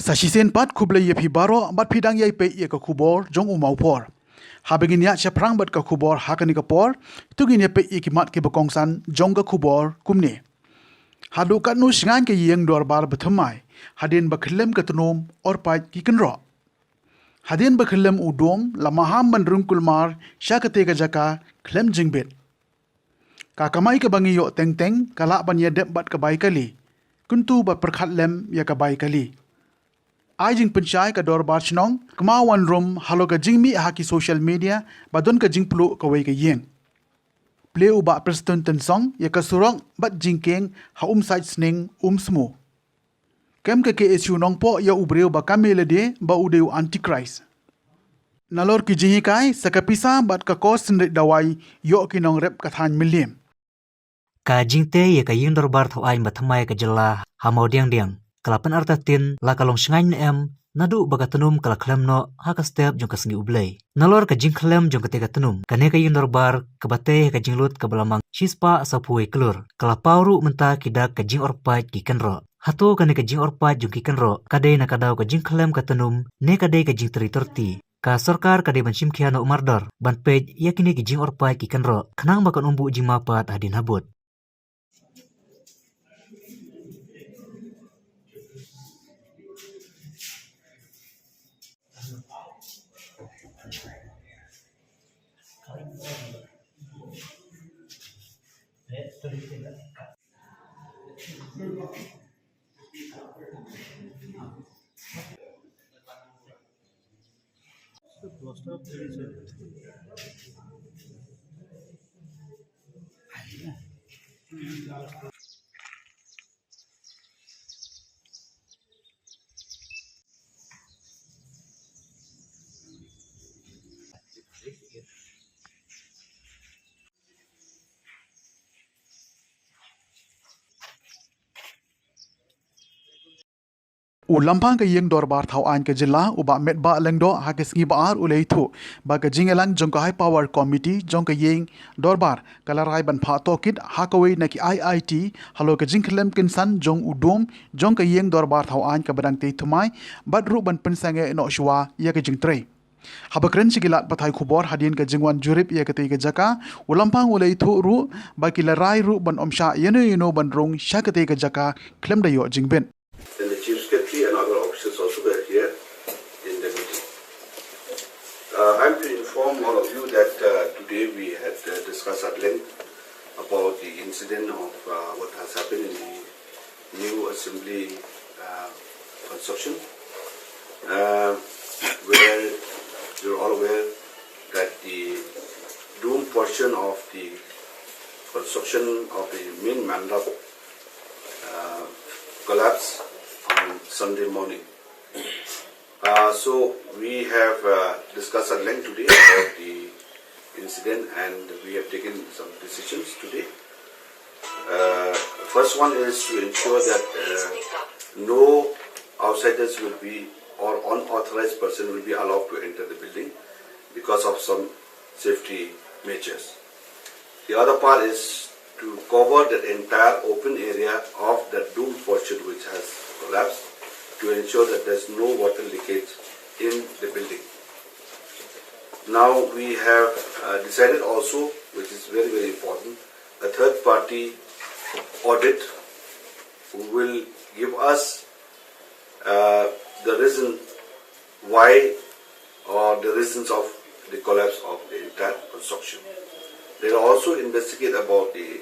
Sasisen pat kuble ye phi baro bat phidang ye pe ye ka kubor jong umau por. Habegin ya chaprang bat ka kubor hakani ka por tugin ye pe ye ki mat ke bakongsan jong ka kubor kumne. Hadu kat nu sngan ke yeng dor bar bethamai hadin bakhlem ka tunom or pat ki kenro. Hadin bakhlem udom lamaham ban rungkul mar syakate ka jaka klem jingbet. Ka kamai ka bangi yo teng teng kala ban ye dep bat ka bai kali. Kuntu bat perkhat lem ya ka bai kali. Ajing penchai ka dor bar chnong kemawan rum halo ka jingmi haki social media badon ka jingplu ka wei ka yeng pleu ba preston tensong ya ka surong bat jingkeng ha side sning smu kem ka KSU nong po ya ubreu ba kamele de ba udeu antichrist nalor ki jingi kai sakapisa bat ka kos ndrit dawai yo ki nong rep ka than milim ka jingte ya ka ying dor bar thawai mathamai ka jela hamau diang diang kalapan artatin la kalong shngain em nadu bagatanum kala klem no haka step jong kasngi ublay nalor ka jing klem jong katega tanum kane ka yindor bar kabate ka jinglut ka balamang chispa sapui klur kala pauru menta kidak ka jing orpat ki kenro hato kane ka jing orpat jong ki kenro kade na kadaw ka jing klem ka tanum ne kade ka jing teritorti ka sarkar kade banchim khiano umardor ban pej yakini ki jing orpat ki kenro khanang bakan umbu jing mapat hadin habut Lampang ka yeng dor bar thau an ka jilla uba met ba lengdo ha ke sngi ba ar ulei thu ba ka jingelang jong ka high power committee jong ka yeng dor bar kala rai ban pha to kit ha ka wei na ki IIT halo ka jingklem kin san jong udom jong ka yeng dor bar thau an ka badang te thumai bat ru ban pensange no shwa ya ka jing tre habakren sigilat pathai khubor hadin ka jingwan jurip ya ka te ka jaka ulampang ulei thu ru ba ki la rai ru ban omsha yeno ban rong sha ka te ka jaka klem da yo jingben. And the Chief Secretary and other officers also were here in the meeting. I'm to inform all of you that today we had discussed at length about the incident of what has happened in the new assembly construction, where you're all aware that the dome portion of the construction of the main mandap collapsed on Sunday morning. So we have discussed at length today about the incident and we have taken some decisions today. First one is to ensure that no outsiders will be or unauthorized person will be allowed to enter the building because of some safety measures. The other part is to cover the entire open area of the dome portion which has collapsed to ensure that there's no water leakage in the building. Now we have decided also, which is very, very important, a third party audit who will give us the reason why or the reasons of the collapse of the entire construction. They will also investigate about the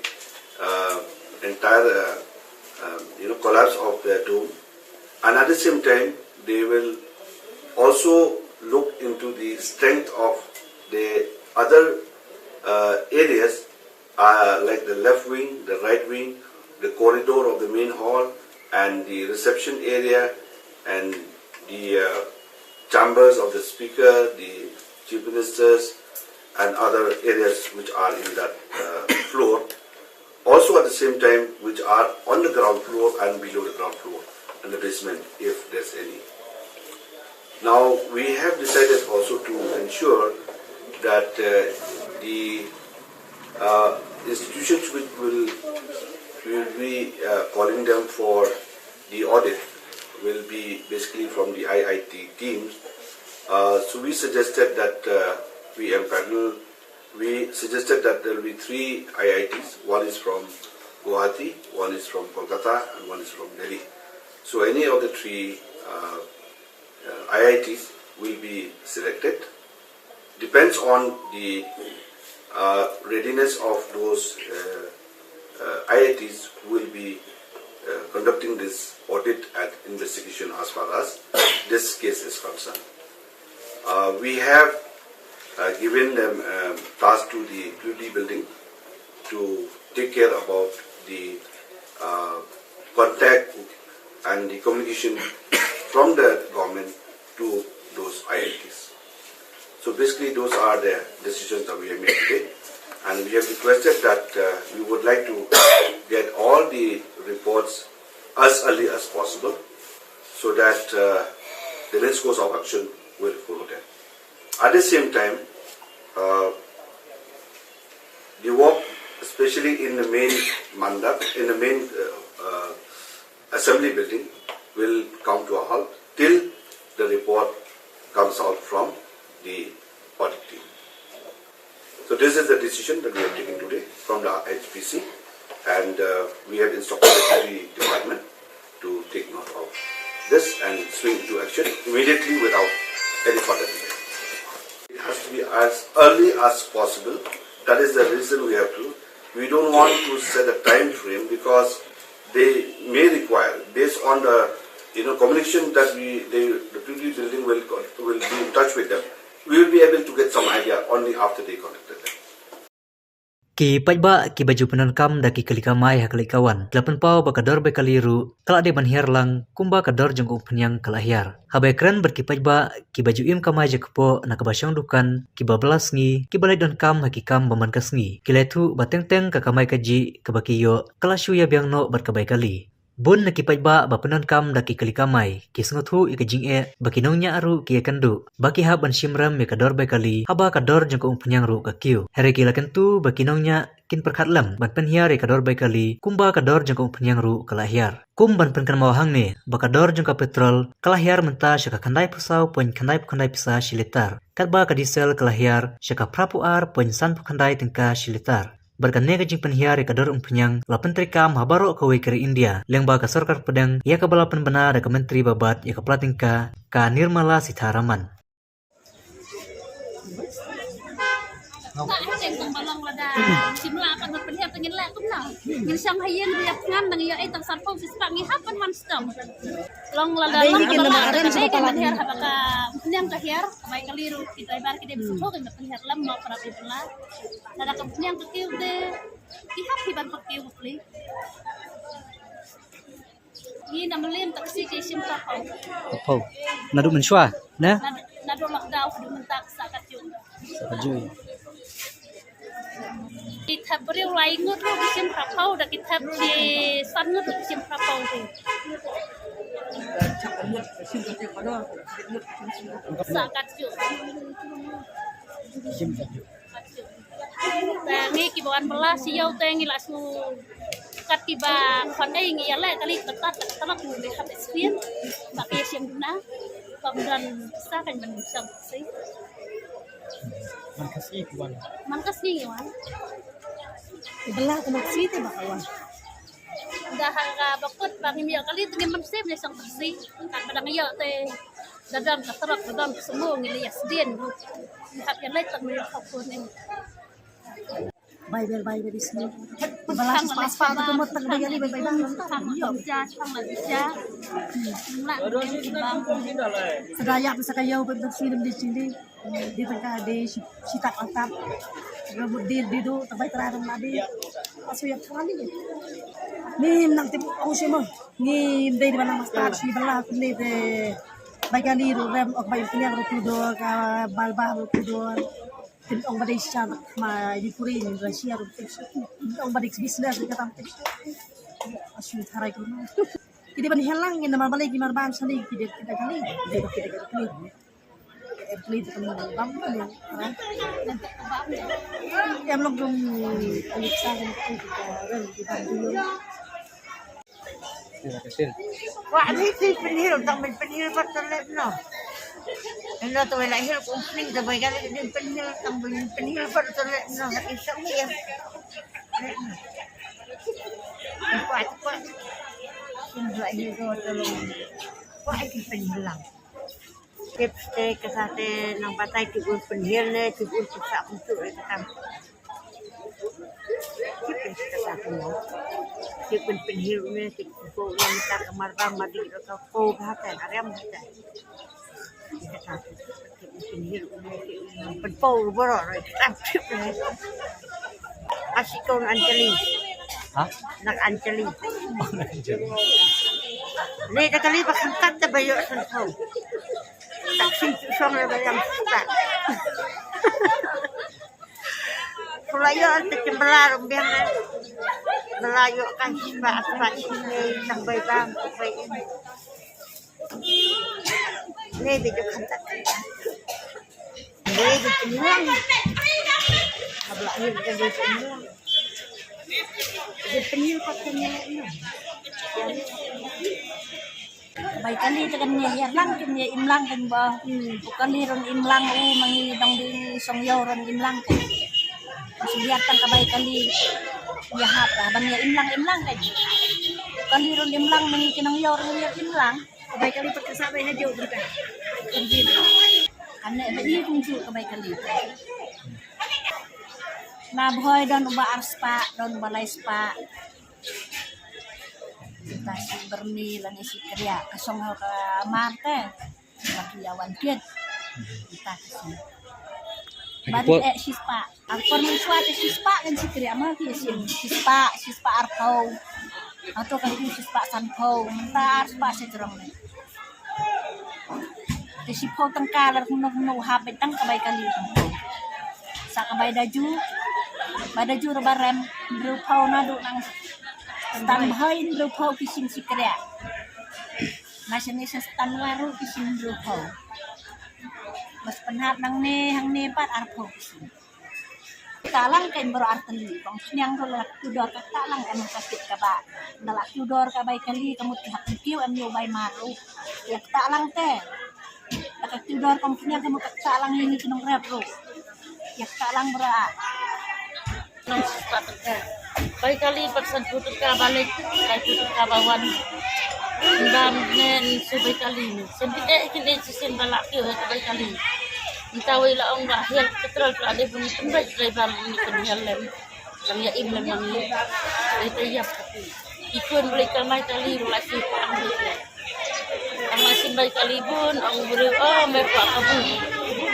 entire collapse of the dome, and at the same time they will also look into the strength of the other areas like the left wing, the right wing, the corridor of the main hall and the reception area and the chambers of the speaker, the chief ministers and other areas which are in that floor, also at the same time which are on the ground floor and below the ground floor and the basement if there's any. Now we have decided also to ensure that the institutions which will be calling them for the audit will be basically from the IIT teams. So we suggested that we suggested that there will be 3 IITs. One is from Guwahati, one is from Kolkata, and one is from Delhi. So any of the 3 IITs will be selected. Depends on the readiness of those IITs who will be conducting this audit and investigation as far as this case is concerned. We have given them task to the QD building to take care about the contact and the communication from the government to those IITs. So basically those are the decisions that we have made today, and we have requested that we would like to get all the reports as early as possible so that the next course of action will follow them. At the same time, the work, especially in the main mandap, in the main assembly building, will come to a halt till the report comes out from the audit team. So this is the decision that we have taken today from the HPC, and we have instructed the department to take note of this and swing into action immediately without any further delay. It has to be as early as possible. That is the reason we have to. We don't want to set a time frame because they may require, based on the communication that the PUD building will be in touch with them. We will be able to get some idea only after they connected them. Ki pajba ki baju penankam da ki kelikamai hakali kawan. Delapan pau bakador bekaliru kelak de banhiar lang kumba kador jengkung penyang kelahiar. Habai keren berki pajba ki baju im kamai jekepo nak kebasyang dukan ki babelas ngi ki balai don kam hakikam baman kasngi. Ki letu bateng-teng kakamai kaji kebakiyo kelasyu ya biang no berkebai kali. Bun na kipajba bapenon kam daki kalikamai ki sengothu ikajing bakinongnya aru ki kandu baki haban shimram me kador kali haba kador jengkong penyang ru kakiu here kila kentu bakinongnya kin perkhatlam ban penhiar kador kali kumba kador jengkong penyang ru kalahiar kum ban penkan mawahang ne bakador jengka petrol kalahiar menta syaka kandai pusau poin kandai pisa shilitar katba kadisel kalahiar syaka prapuar poin san kandai tingka shilitar Berkane kajing penhiar kador penyang la penteri kam habaro ke keri India leng ba ka sarkar pedang ya ka balapan benar ke menteri babat ya ka platingka ka Nirmala Sitharaman. Tentang balong lada simla akan berpenhiar tengin lek kumna ngin sang hayen riap ngan nang ya tang sarpong sispak ngi hapan man stam long lada long kemarin sama penhiar habaka penyang kahiar baik kaliru kita ibar kita bisa kok penhiar lam no para pipla lada ke penyang kekiu de ihap hiban kekiu pli ni namelin taksi ke simpa Apa? Nadu menswa na? Nadu lockdown di mentak sakat jung. Sakajui. Kita beri lain ngut lo bisim prapau dah kita beri san ngut bisim prapau tu. Sakat ju. Tengi kibawan belas siau tengi lasu kat kiba pandai ngi yale kali tetat telak ngi habis spian pakai siam guna kemudian sakan menusang sih. Mangkas ni wan. Belah ke maksi tu bakawan. Dah harga bakut bagi dia kali tengin mensip ni sang taksi. Kan padang ya te dadam katerak dadam semua ngilias dien. Hab yang lain tak boleh fokus ni. Bay di sini. Belah pas-pas tu kemut tak ada jadi bay bang. Yo ja sang la ja. Nak bang. Sedaya bisa kayau bersih di sini. Di tengah di sitak antap. Rambut di do terbaik terang nadi. Asu yang kali ni. Ni nang tipu aku semua. Ni dari mana mas tak si belah ni de baik kali rem ok baik punya rukudo ka balba rukudo. Tin ong badai siya ma di puri ni Rusia rukudo. Ong badai bisnes di kata tik. Asu tharai ko na. Jadi ban helang ni nama balik di marban sali kita kali. Kita kali. Beli teman bam yang em long dong ulik sa kan kita ren di Bandung. Terima kasih. Wah, ni si penhil, tak main penhil bertelep no. Ino tu wala hil kung sling sabay kali din penhil, tang penhil bertelep no. Isang niya. Kuat. Sindra hil ko tulong. Kuat ki penhil lang. Tipste kasate ng patay tibul penhil ne, tibul sa untuk kan. Tipste kasate mo. Tipul penhil ne, tibul na minta kamar bang madi ka ko hatan arem hatan. Kasate tibul penhil ne, penpol boro kan. Asikon Anjali. Hah? Nak Anjali. Ni dah kali bakangkat dah bayar sentuh. Taksi susah na bayang suka. Sulayo ang titimbalarong biyan na. Malayo kan sebab sini sampai bang sampai ini. Ni dia kantak. Ni dia penyulang. Ablah ni dia penyulang. Dia penyul katanya ni. Baik kali tekan niya lang kin niya imlang kan ba kali ron imlang mangi dong di songyo ron imlang kan subiatan ka baik kali ya hapa bang niya imlang kan kali ron imlang mangi kinang yo ron niya imlang Baik kali pagkasabay na joke ka. ane ba ni kung ju ka baik kali na boy don uba arspa don balai spa kasi bermi lang isi kerja kasong ka marte lakiyawan kit kita kasi bali sispa ang formal swate sispa kan si kerja mah sispa artau atau kan sispa sanpau mentar sispa sejerong ni si pau tangkalar kuno habet tang kabay kali sa kabay daju barem bro pau na do nang stan bahain rupau kising si kerja. Nasional stan waru kising rupau. Mas penhat nang hang pat arpau kising. Talang kain baru arteli. Bang sinyang rolak tudor talang kan sakit kaba. Nalak tudor kabay kali kamu tihak kiu amyo bay maru. Ya talang teh. Takak tudor kamu sinyang kamu talang ini kinong repro. Ya talang berat. Nang sifat teh. Baik kali persen putut ka balik kay putut ka bawan ndam nen subay kali ni sempite kini sisin balak yo baik kali itawi la ong bahir petrol ka ade bunyi tembak driver ni kenyal lem kang ya im lem mangi ite yap ikun beli kamai kali relasi ka ambil ang masin baik kali bun ang buru merpa kabu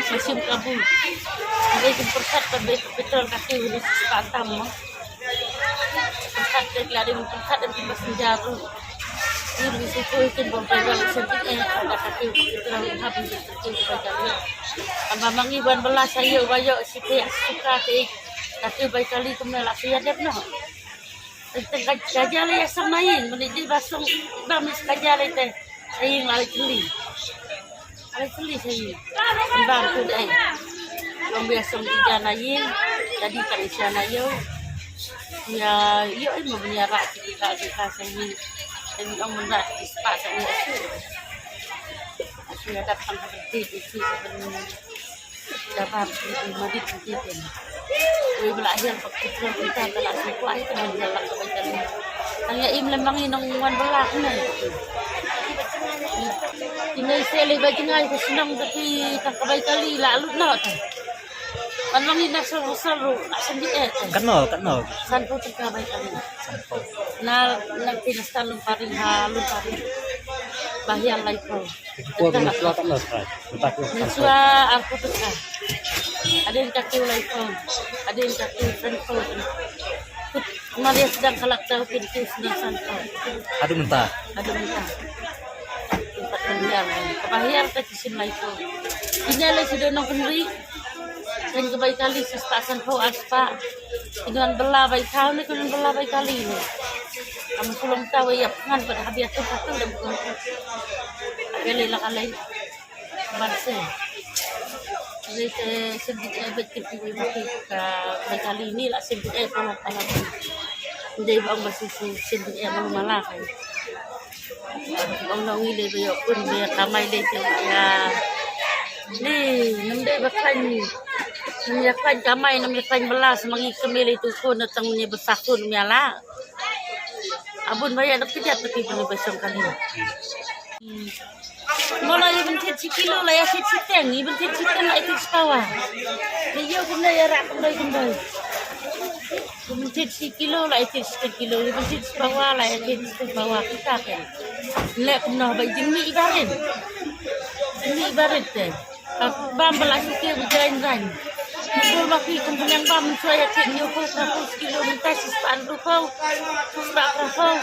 masin kabu Jadi persat petrol kaki udah sepatam. Persat dari persat dan tiba senjaru. Ini risiko itu berbeda sedikit ada kaki petrol habis terkini baikali. Ambang iban belas saya bayo sikit suka kaki baikali kemelak saya dep no. Tengah kajal ya samain menjadi basung bamis kajal itu saya lari celi. Lari celi saya. Ambang tu deh. Ang biasa na yin jadi kan isana yo ya yo mo binyara kita sa yin dan ang manda ispa sa yin asu ya datang seperti itu dapat madit kita we belajar pakai kita telah sekolah itu menjalan kebaikan hanya im lembang inong wan belak na ini sele bajingai kesenang tapi tak kebaikan lalu no Anong inasaro sendiri Kenal. San po terkabay kami. Na nagpinastalong pa rin halong pa rin. Bahyang light ko. Niswa ang putos ka. Adin kakiw light ko. Adin kakiw friend ko. Maria sedang kalaktaw pintis ng san ko. Aduh mentah. Tempat kenyang. Kebahyang kakisim light ko. Inyalay si Donong Henry. Dan kebaik kali sestasan ho aspa dengan bela baik kau ni dengan bela baik kali ni kamu sulung tahu ya pengan pada habis tu satu dan bukan agak lah kalai barse jadi sedikit betul betul ke baik kali ni lah sedikit kalau jadi bang masih sedikit malah kan Ông nong ile be pun be kamai le tu ya. Ni nam de bakhan. Nam ya kan kamai nam ya kan belas mangi kemele tu ko na tang ni besakun miala. Abun bayar nak kerja tapi punya besok kali. Mulai bentit kilo lah ya citeng, bentit citeng lah itu sekawan. Dia pun dah ya rak kembali. Bentit kilo lah itu kilo, bentit bawah lah itu bawah kita kan. Lek noh baik jemi ibarat. Jemi ibarat deh. Bam belas sikit berjalan-jalan. Betul baki kumpulkan bam saya cek nyokol 100 kilo minta sispan rupau. Sebab rupau.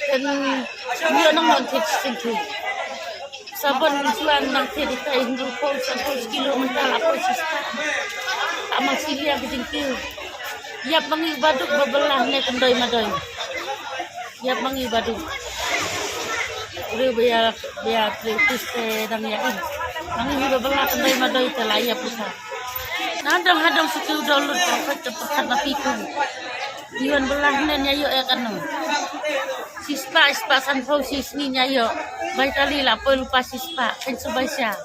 Dan dia nang cek sentu. Sabon tuan nang cek di kain rupau 100 kilo minta lapor sispan. Tak masih dia berjengkil. Yap mangi baduk bebelah ne kendoi madoi. Yap mangi baduk. Ure biar kritis dang yakin. Mangi bebelah kendoi madoi telaya pusat. Hadang-hadang suki udah dapat cepat napiku. Diwan belah nen nyayo ya kan. Sispa sanfau sisni nyayo. Baik kali lah lupa sispa kan subasya.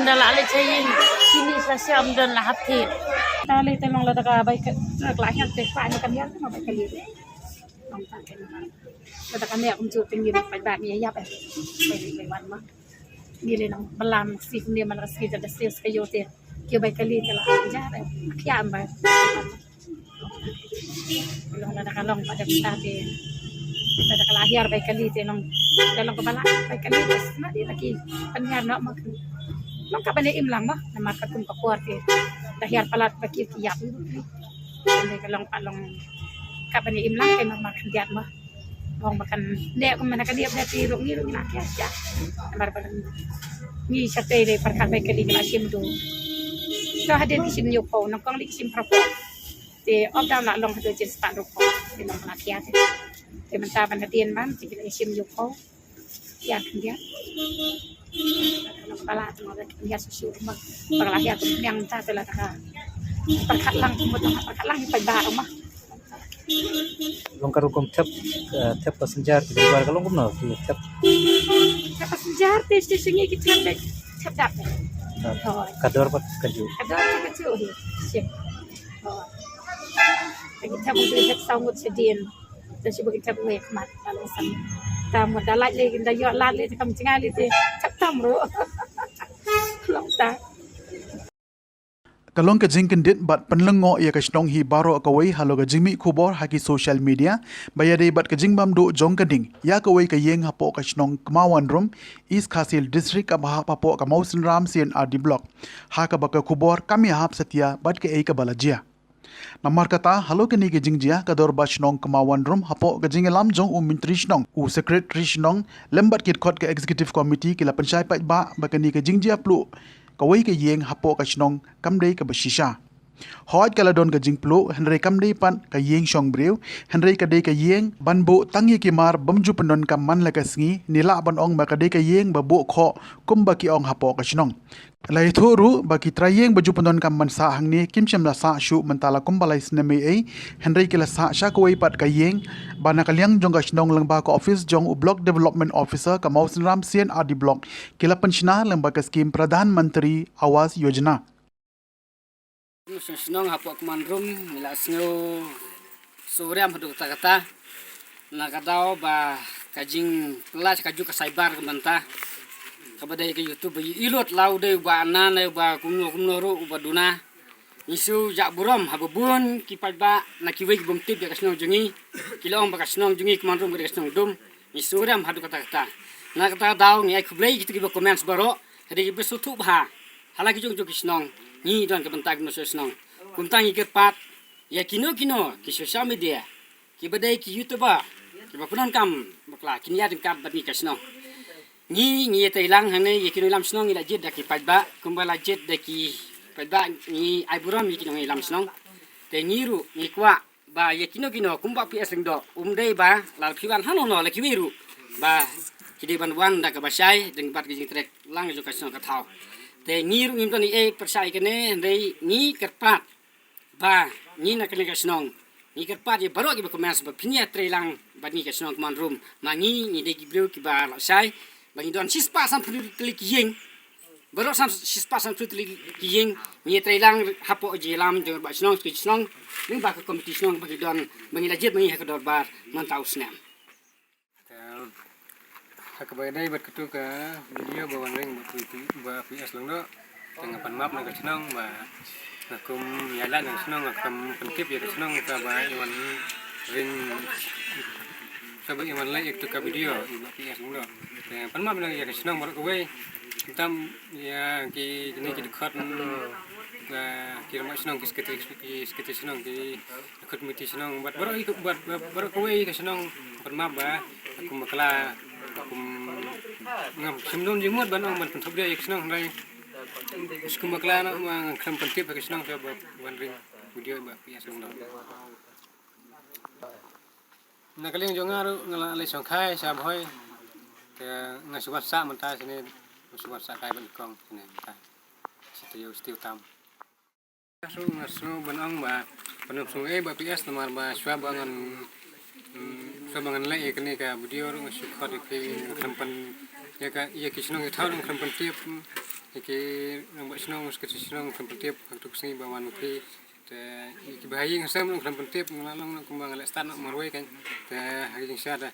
Ndala ale cayin sini sasya amdan lah hati. Tali telong la taka baik laklahan te pa ni kan yan ma baik kali. Nong ta ken. La taka ne kum chu ting ni pa ba ni ya pa.ไปวันมานี่เลยน้องบลามสิเนี่ยมันก็สิจะเสียสกโยเตเกี่ยวใบกะลีจะละจ้าได้ขยามไปลองละลองpada kita te pada lahirใบกะลีteน้องแต่ลองก็บลาใบกะลีนะดีตะกี้ปัญญาเนาะมาลองกับไปในอิ่มหลังบ่นำมากับกุมกับควดte lahir palatบะกี้ขยับเลยก็ลองปะลองกับไปในอิ่มหลังไปมาขยับบ่Wong makan dek mana kan dia berarti rung ni nak ya. Amar pada ni sate le perkat baik kali kala sim do. So hadir di sim yoko nang kong di sim propo. Te op down la long hadu jen span roko. Te nang nak ya te. Te menta ban hadien ban ti kala sim yoko. Ya kan dia. Nang bala tu ada dia susu mak. Perlah ya tu yang ta te la ta. Perkat lang perkat lang pa ba rumah. Long karukum tap passenger di luar kalau kum no tap passenger te stasiun kita tap tap. kador pak kaju. Ada kecil dia. Siap. Kita mau beli sawut sedin. Dan si kita boleh kemat kalau sam. Tam dalat le kita yo lat le kam cengal le tap tam ro. Long ta. Kalong ka jingkin dit bat panlengo ya ka snong hi baro ka wei halo ka jingmi khubor haki social media bayade bat ka jingbam do jong ka ding ya ka wei ka yeng hapo ka snong kmawan rum East Khasil district ka bah papo ka Mausin Ram CNRD block ha ka ba ka khubor kami hap setia bat ka ei ka balajia Namar kata halo ka ni ka jingjia ka dor ba snong kmawan rum hapo ka jingelam jong mintri snong u secretary snong lembat kit khot ka executive committee kila panchai pa ba ka ni ka jingjia plu kawai ka yeng hapo ka snong kamdei ka bashisha hoj kala don ka jingplo henry kamdei pan ka yeng shong breu henry ka dei ka yeng banbo tangi ki mar bamju pendon ka man la ka sngi nila ban ong ba ka dei ka yeng babo kho kumba ki ong hapo ka snong lai thoru ba ki trayeng baju pendon ka man sa hangni kimchem la sa shu mentala kumbalai sneme ei henry kila sa sha kawai pat ka yeng bana kalyang jong ka snong lang ba ka office jong u block development officer ka Mausin Ram CNRD block kila panchna lang ba ka scheme pradhan mantri awas yojana Senang hapok kemandrum mila sengo suriam hadu kata nakatao ba kajing kelas kaju ke cyber kemanta kabadai ke YouTube ilot laude ba anane ba kumno ru ba duna isu jak buram habubun kipat ba nakiwe bomtip ya kasnong jungi kilong ba kasnong jungi kemandrum ke kasnong dum isuriam hadu kata nakata daw ni ai kublai gitu ki ba comments baro hadi ki besutu ba halaki jung kisnong ni don ke bentak no sesnong kuntang iket pat ya kino ki social media ki badai ki youtuber ki bapunan kam bakla kini ya dengkap bat ni kasnong ni tailang hane ya kino lam snong ila jet daki padba kumbala jet daki padba ni ai buram ni kino lam snong te niru ni kwa ba ya kino kumba ps ringdo umdei ba lal piwan hano no la kiwiru ba kidi ban wan da ka basai deng bat ki trek lang jo kasnong ka thau te ngiru ngim ni persai kene ndei ni kerpat ba ni na kene kasnong ni kerpa je baru ki berkomen sebab pinya trelang bani ke senang keman room mangi ni de giblu ki ba la sai bani don sispa sam klik ying baru sam sispa sam klik ying ni trelang hapo je lam je ba senang ki senang ni ba ke komiti senang bagi don bagi lajit bagi ke dor bar mantau senam Kepada buat ketuka video bawang ring buat PS lang do tengah panmap nak senang ba nakum yalan nak senang nakam pentip ya senang ka ba iwan ring sabak iwan lai ketuka video buat PS lang do tengah panmap nak ya senang baru kowe tam ya ki ni ki dekat ba kira mak senang kis senang ki dekat miti senang buat baru kowe ka senang panmap ba aku makala ngam semdon jemut ban man pentop dia iksenang rai skum bakla na mang kram pentip iksenang sa ban ring video ba pias long na kaling jonga ru ngala le songkhai sa bhoi te ngasubat sa menta sini ngasubat sa kai ban kong sini ta stiu tam ngasu ban ba penup sungai ba pias namar ba swa bangan sabangan lai kini ka video ru ngasubat ki krampan ya ka iya kisnong ithau ng krampan tiap iki nang basnong sketsinong krampan tiap untuk sini bawan ki te iki bahaya ngasam ng krampan tiap ngalang ng kumbang le stan marway kan te hari jing sada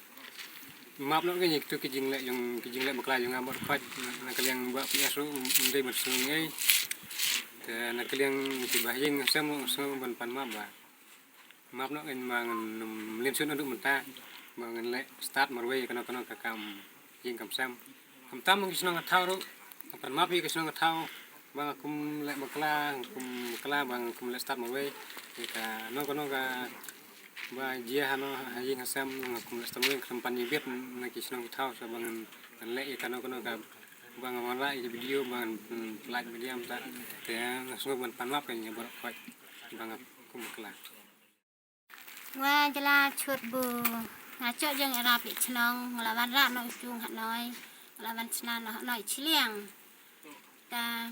map no ke tu ki jing le yung ki jing le bakla yung amor pat na kalyang ba piasu ndai bersungai te na kalyang ki bahaya ngasam ng ban pan map ba map no en mang lensun untuk menta mangan le start marway kana kakam jing kam sam kam tam ng kisnong athau ro pan map ki kisnong athau bang akum le bakla bang kum le start marway ka no kono ka ba jia hano jing hasam kum le start marway kam pan yibet na kisnong athau sa bang le kana kono ka bang wala i video bang like video am ta te ngasung ban pan map kan ya bar kwat bang akum bakla Wa jala chut bu ngacok jeng era pi chnong nglawan ra no chung hat noi nglawan chna no noi chliang ta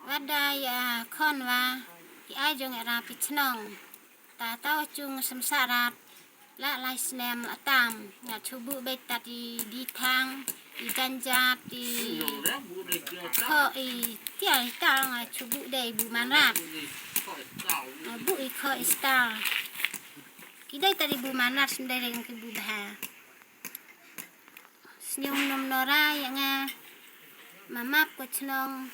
wada ya khon wa ki ai jeng era pi chnong ta tao chung samsarat la lai snem atam nga chubu be ta di thang di janjat di kho i tiai ta nga chubu dei bu manrat bu i kho star Kidai tadi bu manar sendiri yang bu bah. Senyum nom nora yang mamap ko chnong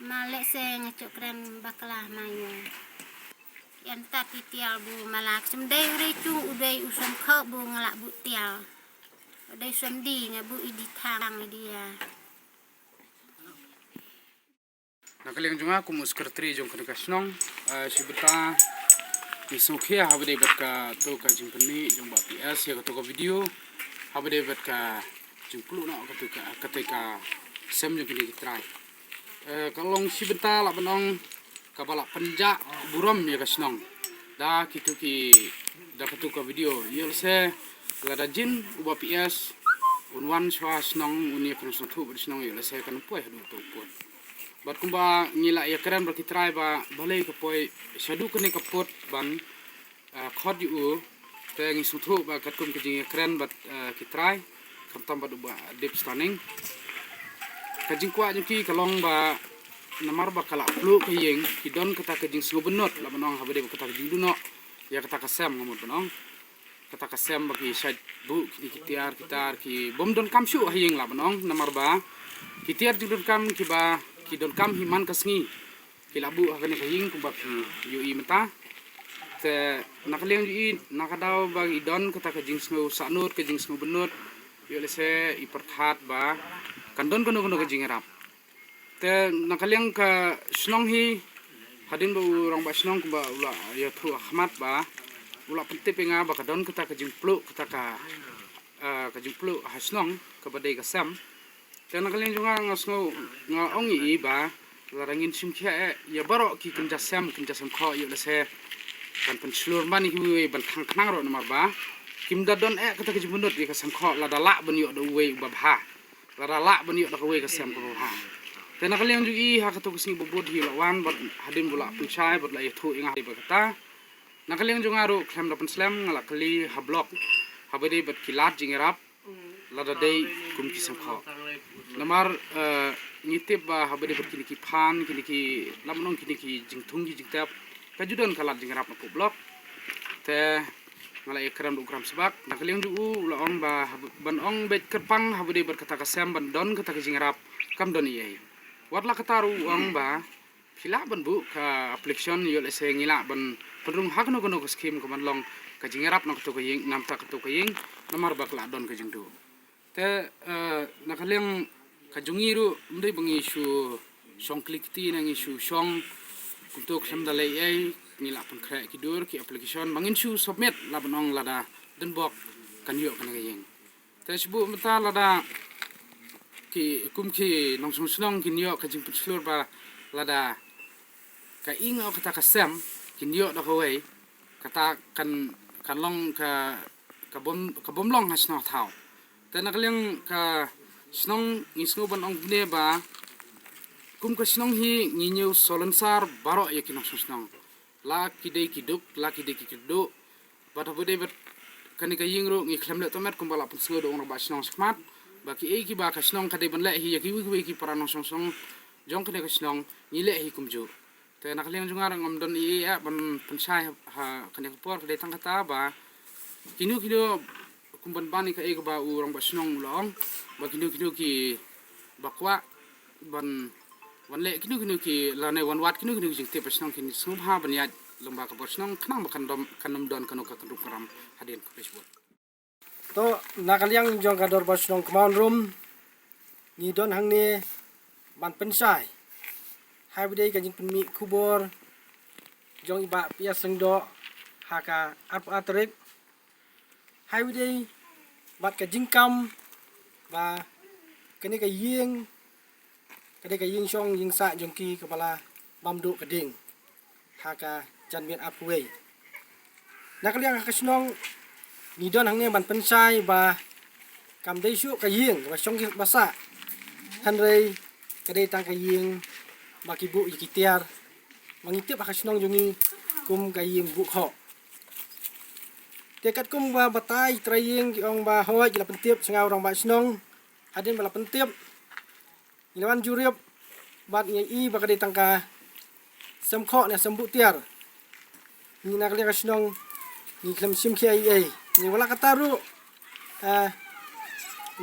malek se ngacok keren baklah mayu. Yang tadi tial bu malak semdai ure chung udai usam kho bu ngalak bu tial. Udai semdi ngabu idi thang dia. Nakaling junga ku muskertri jong kana kasnong sibeta Isukhiya habde batka to ka jimpani jomba PS ya to ka video habde batka jimplu na ketika sem jong kini try kalong sibeta la banong kabala panja buram ya kasnong da kitu ki da to ka video yel se la da jin uba PS unwan swa snong uni konsul tu snong yel se kan poe hadu to pot bat kumba ngila ya keren berki try ba balai ke poi sadu kene kapot ban khod yu te ngi suthu ba katum ke jing keren bat ki try kamtam ba ba deep stunning kajing kwa jki kalong ba namar ba kala flu ke yeng ki don kata ke jing subenot la banong habade kata ke jing duno ya kata kasem ngamut banong kata kasem ba ki side bu ki tiar kitar ki bom don kam shu hayeng la banong namar ba ki tiar don kam ki ba ki don kam himan kasngi ki labu hakane kaying kubak yu i mata te nakaliang yu i nakadaw bag idon kata ka jing sngo sanut ka jing sngo benut yu lese i perthat ba kandon kono ka jing rap te nakaliang ka snong hi hadin ba urang ba snong ba ula ya thu ahmat ba ula pente penga ba kadon kata ka jing pluk kata ka jing pluk hasnong ka badai ka sam Karena kalian juga ngasno ngongi ba larangin simkia ya baro ki kenjasam kho ya lese kan penslur mani ki ban thang knang ro namar ba kimda don kata ki bunut ki kasam kho la dalak ben yo do we ba bha la dalak ben yo do we kasam ko ha Karena kalian juga ha kata kusni bobod hi lawan bat hadin bula pencai bat la yathu inga ba kata Nakaling jungaru klem dapan slam ngalak kali hablok habade bat kilat jingerap lada day kum kisam kho namar ngitip ba habade bat kini ki phan kini ki lamnong kini ki jingthungi jingtap kajudan kalat jingerap na blok te ngalai ekram ukram sebak nakaling ju laong ba ban ong bet kerpang habade bat kata kasam ban don kata jingerap kam don iye watla kataru ong ba Kila ban bu ka application yo le se ngila ban perung hak no kono skim ko man long ka jingerap no to ko ying nam ta to ko ying namar bak la don ka jingdu te nakaleng ka jungiru ndai bangi su song klik ti nang isu song untuk sam dale ai ngila pun kra ki dur ki application bangin su submit la banong lada den bok kan yo kan ying te sibu mata lada ki kum ki nong sung snong kin yo ka jing put slur ba lada ka ingo kata kasem kinyo da kawai kata kan long ka bom long has no thau ta nakaleng ka snong ngisno ban ong ne ba kum ka snong hi nginyo solonsar baro ya kinong snong la kidei kiduk bata bude bet kani ka yingro ngi khlem le tomat kum bala pun sngo do ong ba snong smart ba ki e ki ba ka snong ka de ban le hi ya ki wi ki para nong song jong kene ka snong ni le hi kum ju te nakaleng jungar ngom don i ya ban pensai ha kane por de tang kata ba kinu kumban bani ka e ba urang ba snong long ba kinu ki bakwa ban le kinu ki la ne wan wat kinu jing te pasnong kini sum ha ban ya lomba ka pasnong khnang bakan dom kanum don kanu ka kru karam hadin ka facebook to nakaliang jong kador pasnong kemaun rum ni don hang ne ban pensai hai bidai ka jing pemi kubor jong iba pia sengdo haka atrik hai bidai bat ka jingkam ba kene ka ying song ying sa jong ki kepala bamdu keding haka janmian apway nakaliang ka snong ni don hang ne ban pensai ba kam dei su ka ying ba song ki basa hanrei kadai tang ka ying makibu ikitiar mangitip akasinong jungi kum kaying bukho tekat kum ba batai traying kiong ba hoy la pentip sengau orang ba sinong adin bala pentip ilawan jurip bat ngai i ba kadai tangka semkho ne sembu tiar ni nak le kasinong ni klem sim ki ai ni wala kataru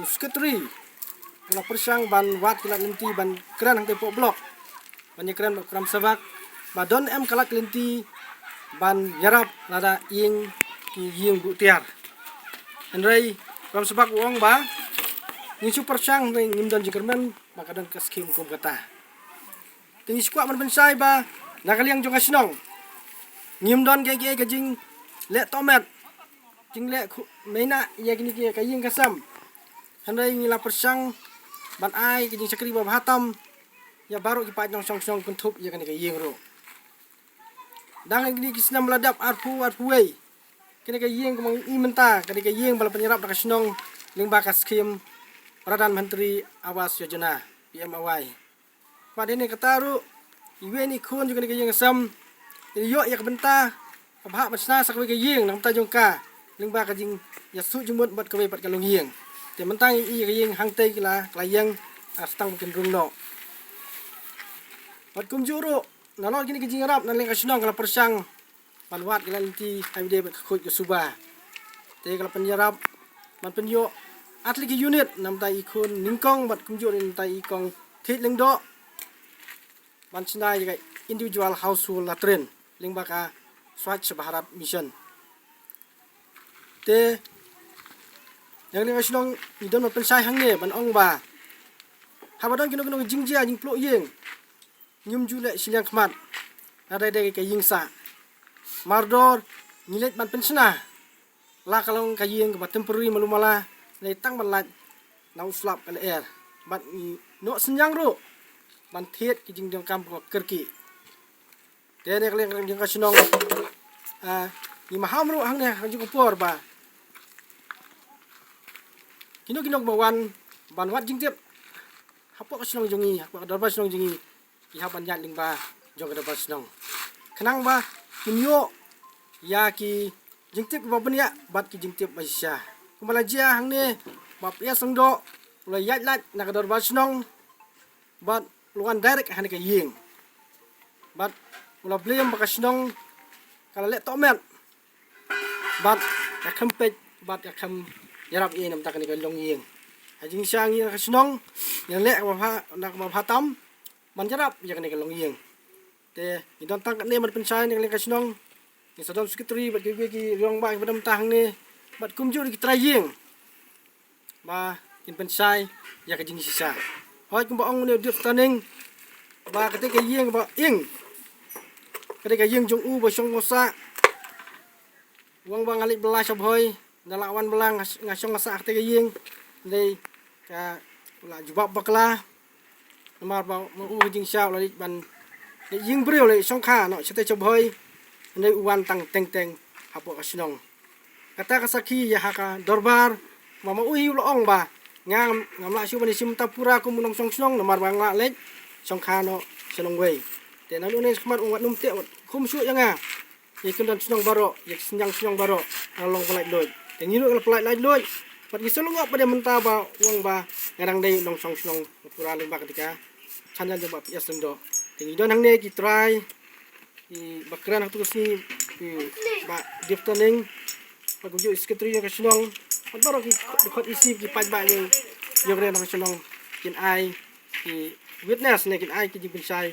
usketri wala persang ban wat kila nanti ban kran hang tepo blok banyak kram sabak badon em kalak linti ban yarap lada ying butiar andrei kram sabak uang ba ni super sang ngim don jikermen maka don ka skim kum kata tingi squat man bensai ba nakaliang jong asnong ngim don ge jing le tomat jing le meina ya kini ka ying kasam andrei ngila persang ban ai jing sakri ba hatam ya baru ki pajong song kuntup ya kan ka yeng ro dangan gini kisna meladap arpu wei kene ka yeng kumang imenta kene ka yeng bala penyerap dak snong lingba ka skim Pradhan Menteri Awas Yojana PMAY padene kataru iwe ni khun juga ka yeng sam yo ya benta abha masna sakwe ka yeng nam ta jongka lingba ka jing ya su jumut bat ka we pat ka long yeng te mentang i ka yeng hang te kila klayeng astang mungkin rungno wat kum juro nalol kini kijing arab naling kasinong kala persang panwat kala linti habide bet khut ke suba te kala penyarap man penyo atli ki unit nam tai ikun ningkong bat kum juro nam tai ikong thit lengdo ban sinai ga individual household latrin lingba ka Swachh Bharat mission te yang ling kasinong idon ma pensai hangne ban ong ba habadon kino jingjia jing plo yeng nyum jule silang khmat ada ka yingsa mardor nilet ban pensna la kalong ka ying ka temporary malumala nei tang balat nau slap kal air bat no senyang ro ban thiet ki jing kam ko kerki te ne kaleng jing ka sinong ni maham ro hang ne hang jing por ba kino bawan ban wat jing tiep hapo ka sinong jungi hapo darba sinong jungi ihapan yat lingba jong kada pasnong kenang ba kinyo ya ki jingtip ba benia bat ki jingtip Malaysia kumala jia hang ni ba pia sangdo la yat lat na ka dor ba snong bat luan direct han ka ying bat ula blem ba ka snong kala le to men bat ka kempet bat ka kam yarap ye nam ta ka ni ka long ying ajing sang ye ka snong yang le ba pha nak ba pha tam man yarap ya ka ni ka long ying te idon tang ne man pensai ni ka snong ni sadam sekretari bat ki rong ba badam tang ni bat kumju di traying ba in pensai ya ka jing sisa hoi kum ba ong ne di taning ba ka te ka ying ba ing ka te ka ying jong u ba song mosa wang ba ngalik belas sob hoi dalawan belang ngasong ngasa te ka ying dei ka la jubab bakla nomor ba u jing sa la ban de ying breu le song kha no chete sob hoi ndai uwan tang teng teng hapo kasnong kata kasaki ya haka dorbar mama uhi uloong ba ngam ngamla siu bani sim tapura ku munong song snong nomar bang la lek song khano selong wei te nalu ne smart ungat num te kum su yanga ikun dan snong baro yak sinjang snong baro along pelai doi te ngiru la pelai lai doi pat gi selong pada menta ba wong ba ngarang dei nong song snong pura lemba ketika chanjal jaba ya sendo te ngidon hang ne ki try i bakran tu si ba diftaning pagjo sekretari yang kasunong baru ki dikot isi ki pajba yang yogre nang kasunong kin ai ki witness ne kin ai ki jibin sai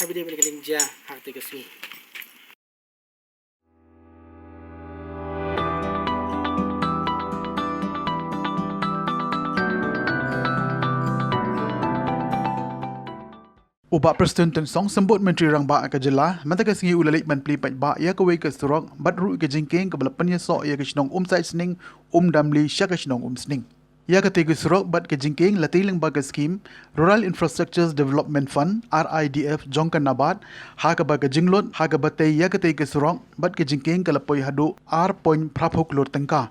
habide ben kin ja hak te kasi Uba Preston ten song sembut Menteri Rang Ba ka jela mantaka singi ulalik man pli pat ba ya ka wei ka surok bat ru ka jingking ka balapan ya so ya ka snong sai sning damli sya ka snong sning ya ka te ka surok bat ka jingking latiling ba ka scheme Rural Infrastructures Development Fund RIDF jongkan nabat ha ka ba ka jinglot ha ka batay ya ka te ka surok bat ka jingking ka lapoy hadu R.Praphok lor tengka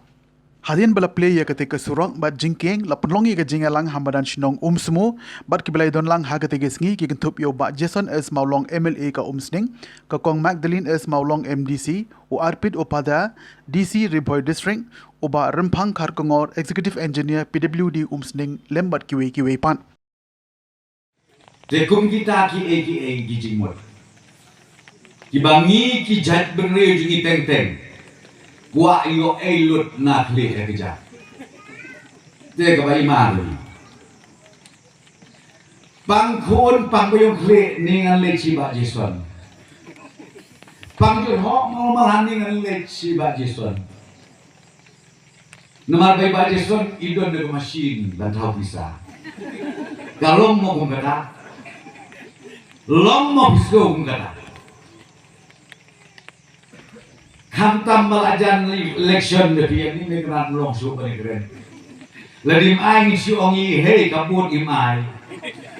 Hadian bala play ya ketika surang bat jingking la penlongi ke jingalang hambadan shinong semu bat kibalai don lang ha ketika sngi ki kentup yo ba Jason S Maulong MLA ka sning ka kong Magdalene S Maulong MDC u Arpit Upada DC Riboy District u ba Rempang Kharkongor Executive Engineer PWD sning lembat kiwe pan Tekum kita ki jingmot ki bangi ki jat berne jungi teng teng Kuak yo elut nak leh kerja. Dia kebai malu. Pangkon pangbayong leh ningan leh ciba Jason. Pangkon hok mau malahan ningan leh ciba Jason. Nomor bayi Jason idon dengan mesin dan tahu bisa. Kalau mau kata, long mau bisa kata. Hantam belajar election de dia ni negran long su negran. Ladim ai ni si ongi hei kabut imai.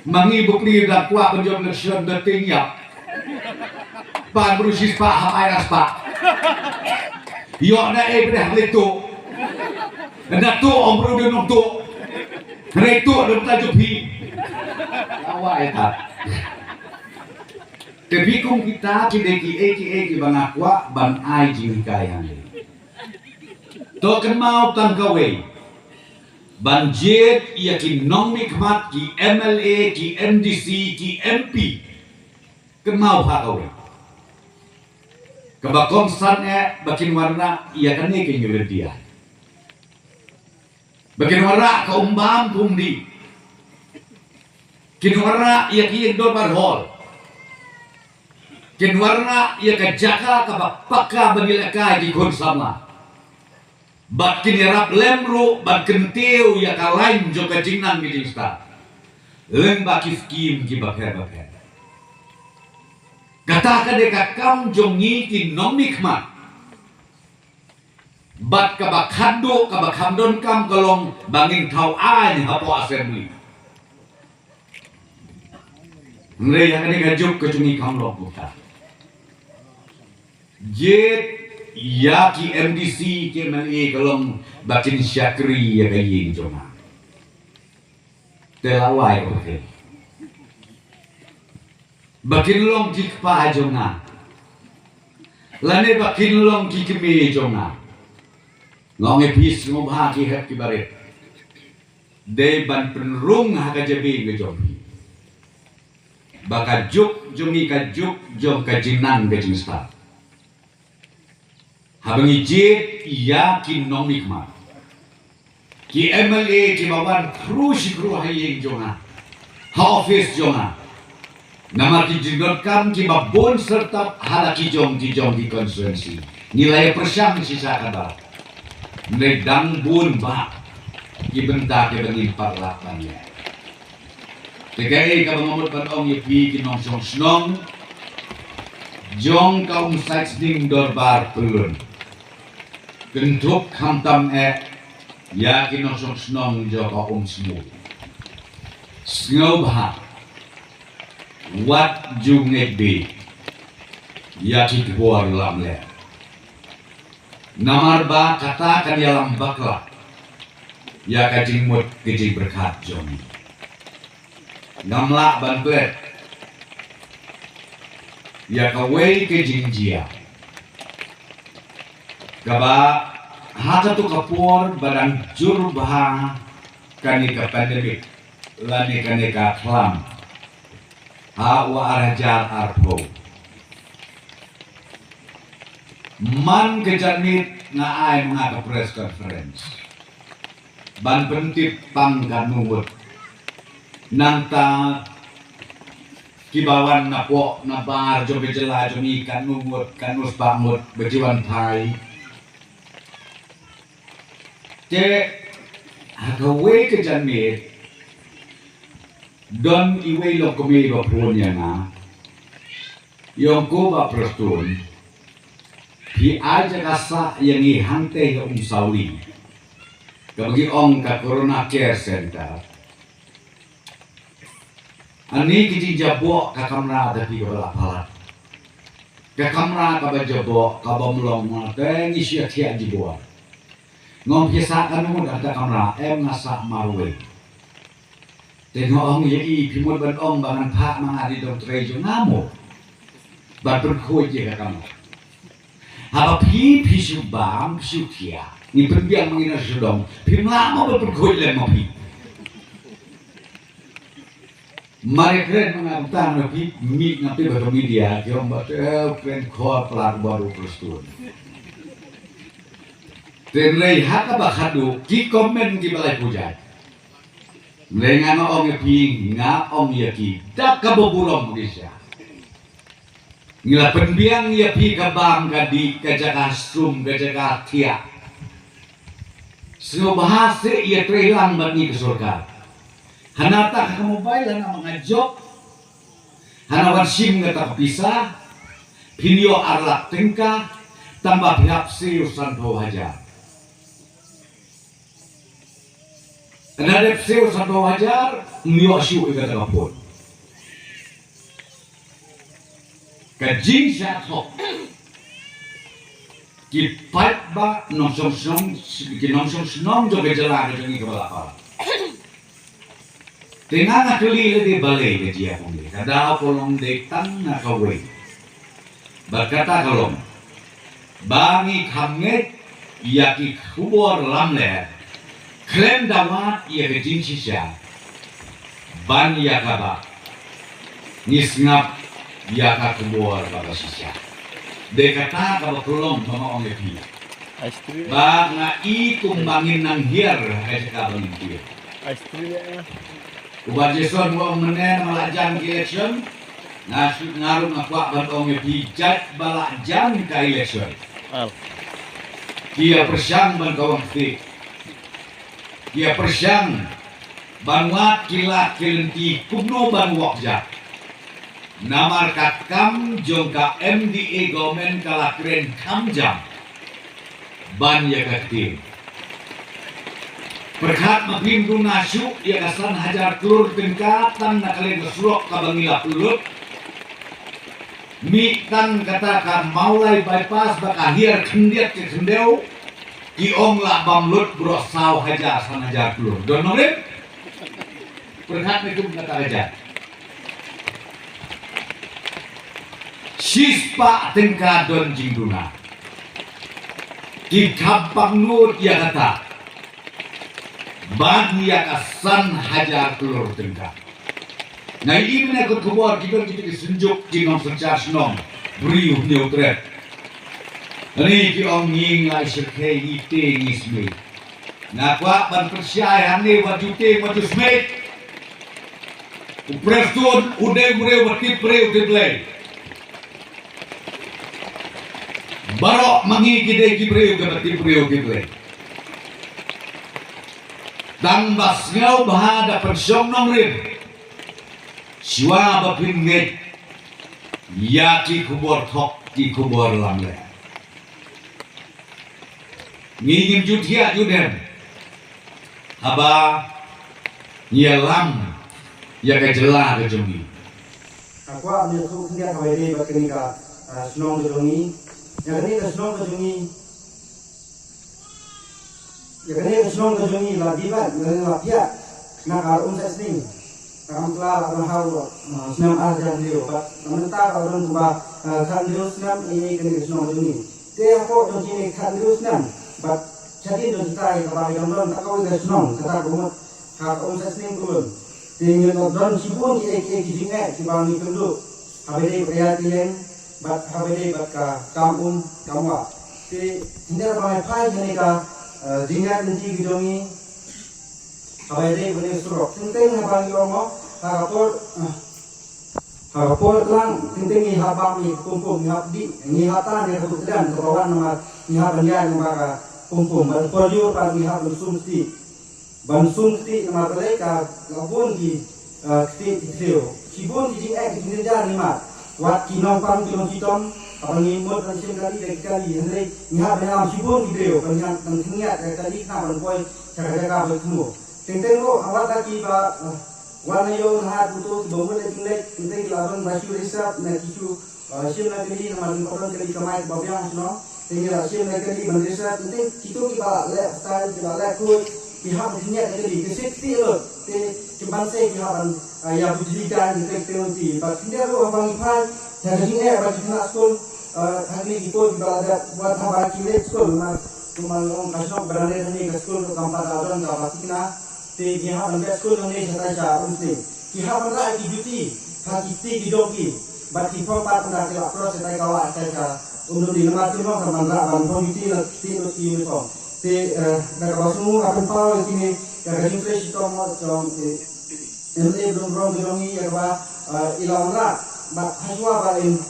Mangi bukli dak kuat penjom election de tingyak. Pan berusis pak hamai raspa. Yo na e breh letu. Na tu ombro de nom tu. Retu de tajupi. Awai tak. Tapi kung kita ki bangakwa ban ai jingkayan. To mau tangkaway. Ban jet ia ki nong nikmat ki MLA ki MDC ki MP. Mau pakaway. Kabakong san bakin warna ia kan ni ki dia. Bakin warna kaumbam kumdi. Kin warna ia ki dorbar hall. Kin warna ia ka jaka ka pakka banilaka di kon sama. Bat kin yarap lemru bat kentiu ia ka lain jo ka jingnan mi sta. Leng ba ki skim ki bakher. Kata ka de ka kam jongi ki nomikmat. Bat ka bakhando ka bakhamdon kam kalong bangin thau ai hapo assembly. Ngre yang ni ka juk ka jungi kam lok buta. Jet ya ki MDC ki MLA kalong bakin syakri ya kayin joma. Telawai oke. Bakin long ki pa joma. Lane bakin long ki kemi jonga. Ngong epis ngobha ki het ki baret. De ban penrung ha ka jabi ke jomi. Baka juk jomi ka juk jom ka jinan ke jinsta. Habangi jet ya ki nong nikmat. Ki MLA ki bawan kru sikru hayeng jonga. Ha office jonga. Nama ki jinotkan ki babon serta halaki jong di konstituensi. Nilai persang sisa kata. Nedang bun ba ki benda ke bengin parlapannya. Tegai ka bangomot ban ong yepi ki nong song snong. Jong kaum saks ding dorbar pelun. Gentuk hamtam ya ki nong song snong jo kaum smu. Sngow bah wat jungek be ya ki buar lamle namar ba kata kan ya lambakla ya kajing mut kejing berkat jomi namla banblet ya kawai kejing jia kaba hata tu kapur barang jur bah kanika pandemik lani kanika klam Awa arajar arpo man kejanit ngaay mga ka-press conference ban pentit pang kanungot nanta kibawan na po na bar jo bejela jo mi kanungot kanus pamut bejiwan thai te hagawe kejanit Don iwe lo kami ba punya na yung ko ba prestun pi aja kasa yang ihante yung sauli kabagi ong ka corona care center ani kiti jabo ka kamera dati ka bala palat ka kamera ka ba jabo ka bomlong ma tengi sia tia jibo ngom pisa kanu ada kamera ngasa marwe Tengok orang jadi pimut ban ong bangan pak mangadi dong trejo ngamo. Ban berkoi je kamu. Apa pi subam sukia. Ni perbiang mengina sedong. Pi ngamo ban berkoi le mopi. Mari keren mengabtan mopi mi ngapi bato media kiong bato keren kor pelar baru perstun. Tenrei haka bakadu ki komen ki balai pujat. Lengan ong yepi nga ong yaki dak kabobulong Malaysia. Ngila penbiang yepi kabam kadi kajaka sum kajaka tia. Semua bahasa ia terhilang bagi ke surga. Hanata ka mobile na mga job. Hanawan sim ngata pisah. Pinyo arlak tengka tambah pihak siusan hajar. Ada sewa satu wajar, miwa siu ikat kapun. Kajing syatok, kipat ba nongsong senong joge jalan jogi kepala. Tengah nak keli lagi balai ke dia pun. Kada kolong dektan nak kawai. Berkata kolong, bangi kamget yaki kubur lamler. Klaim dawat ia kejing sisa ban ia kaba nisngap ia kakubor pada sisa dekata kaba tolong sama orang lepi ba nga i kumbangin nang hiar kaya kabang itu ubah jeson mo menen malajan ke election ngaruh ngakwa ban orang lepi jat balajan ke election kia persang ban kawang fit Dia persyang banwat kila kelenti kubno banwak jak. Namar katkam jongka MDA government kala keren kamjam. Ban ya kaktir. Perkat mapindu nasyuk ya kasan hajar telur tingkatan nakalen kesurok kabangila pulut. Mitan katakan maulai bypass bakahir kendiat ke kendeu. Kiong lah bamlut brosau hajar sana hajar telur. Don nolip? Perhat itu kata hajar. Sispa tengka don jingduna. Di kampang nur ia kata. Bagi yang asan hajar telur tengka. Nah ini menakut kubur kita disenjuk di nom sencar senong. Beriuh neutret. Ini ki ong nging lai sekhe ite ngisme. Nah kwa ban persyai hane wajute wajusme. Upreston udah mureu bertip preu tiplay. Barok mangi kide ki preu ke bertip preu tiplay. Dan bas ngau bahada persyong nong rin. Siwa bapinget. Ya ki kubur thok ki kubur lamle. Ngingin jutia judem. Haba nyelam ya kejela kejungi. Aku ambil tu dia kawai dia berkini ka senong kejungi. Yang ini ke senong kejungi. Yang ini ke senong kejungi lah dibat dengan pihak nak unses ni. Kamu kelar orang haru senam ajar dia. Sementara orang tua kan dia senam ini kena senong kejungi. Dia aku tu sini kan dia senam. But jadi tu kita kalau yang belum tak kau dia senong. Kata kamu hak unses ni belum. Tinggal nonton sibuk kita jingat sebab ni dulu. Habis dia yang bat habis bat kampung kamwa. Jadi tidak ramai pai ni ka jingat nanti gidongi. Habis dia boleh suruh. Tentang apa yang orang Hapol lang tinting ni habang ni kumpul ni habdi ni hatan ni kebetulan kawan nama ni habanyan nama kumpul ban polio par ni hab sumsti ban sumsti nama mereka labun ki tio sibun di ek di jar ni mat wat kinong pang kinong kitom abang ni mot kan sim kali henry ni hab nam sibun ki tio kan yang tengnya kali na ban koi jaga bertemu tinting lo awak lagi ba warna yo hat butuh bangun lek tinting lawan masih resap na kisu sim na kali nama orang kali kamai babyang no tinggal sim na kali ban resap tinting kitu ki ba lek style ki ba lek ku pihak dunia kali ke seksi lo te cumban se ki haban ya bujilikan teknologi ba tidak lo abang ipan jaga jinge ba kena skol hari itu ba ada buat apa kilet skol na cuma orang kasih berani ni ke skol ke kampat orang ka patikna te kiha benda skul ni saya cakap mesti kiha benda ki duty hati ti doki bati pompa tanda ke proses saya kawan saya cakap untuk di lemah tu kan benda ban pon duty ti uniform te nak basu akan pau ini ya gajin fresh to mo jom ini belum dilongi ya ba ilang la ba haswa ba in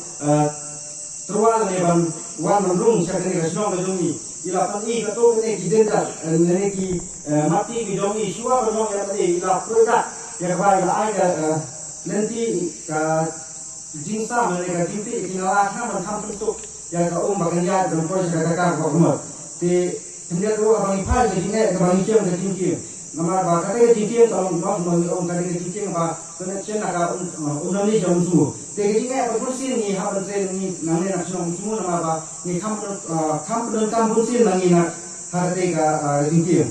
terwal ni ban wan rung saya kena senong dilongi ila pani kato kene ki denda nene ki mati ki dongi suwa banong ya tadi ila produk ya ba ila ai nanti ka jinsa mene ka tinti ki nala na ban tham tu ya ka bagan ya dan ko sa ka ko mo te tinja ro abang iphal ni ne ka bang chem ka tinki nama ba ka te tinki to no ka te tinki ba kene chen na ka unani jom su te ki ne ba kursi ni ha ban tre ni nane na chong su nama ba ni kam dan kampung sin nangi na harga ka tinki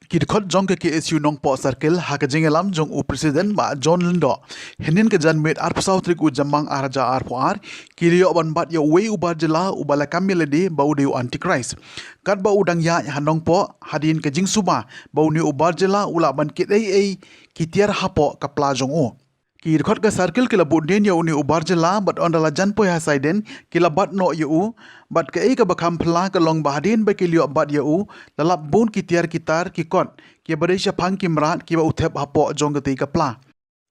Kidkhot jong ke KSU nong po circle ha ka jingelam jong u president ba John Lindo henin ke jan met ar pasau trik u jamang araja ar puar kilio ban bat yo we u barjela u bala kamilede ba u deu antichrist kat ba udang ya hanong po hadin ke jing suba ba u ni u barjela ula ban kit ai kitiar hapo kapla jong u Kidkhot ka circle kila budin ya uni u barjela bat ondala jan po ha saiden kila bat no yu bat ke ka bakam pla ka long bahadin ba kilio bat yu lalap bun kitiar kitar ki kot ki badesha phang kimrat ki ba uthep hapo jong ka pla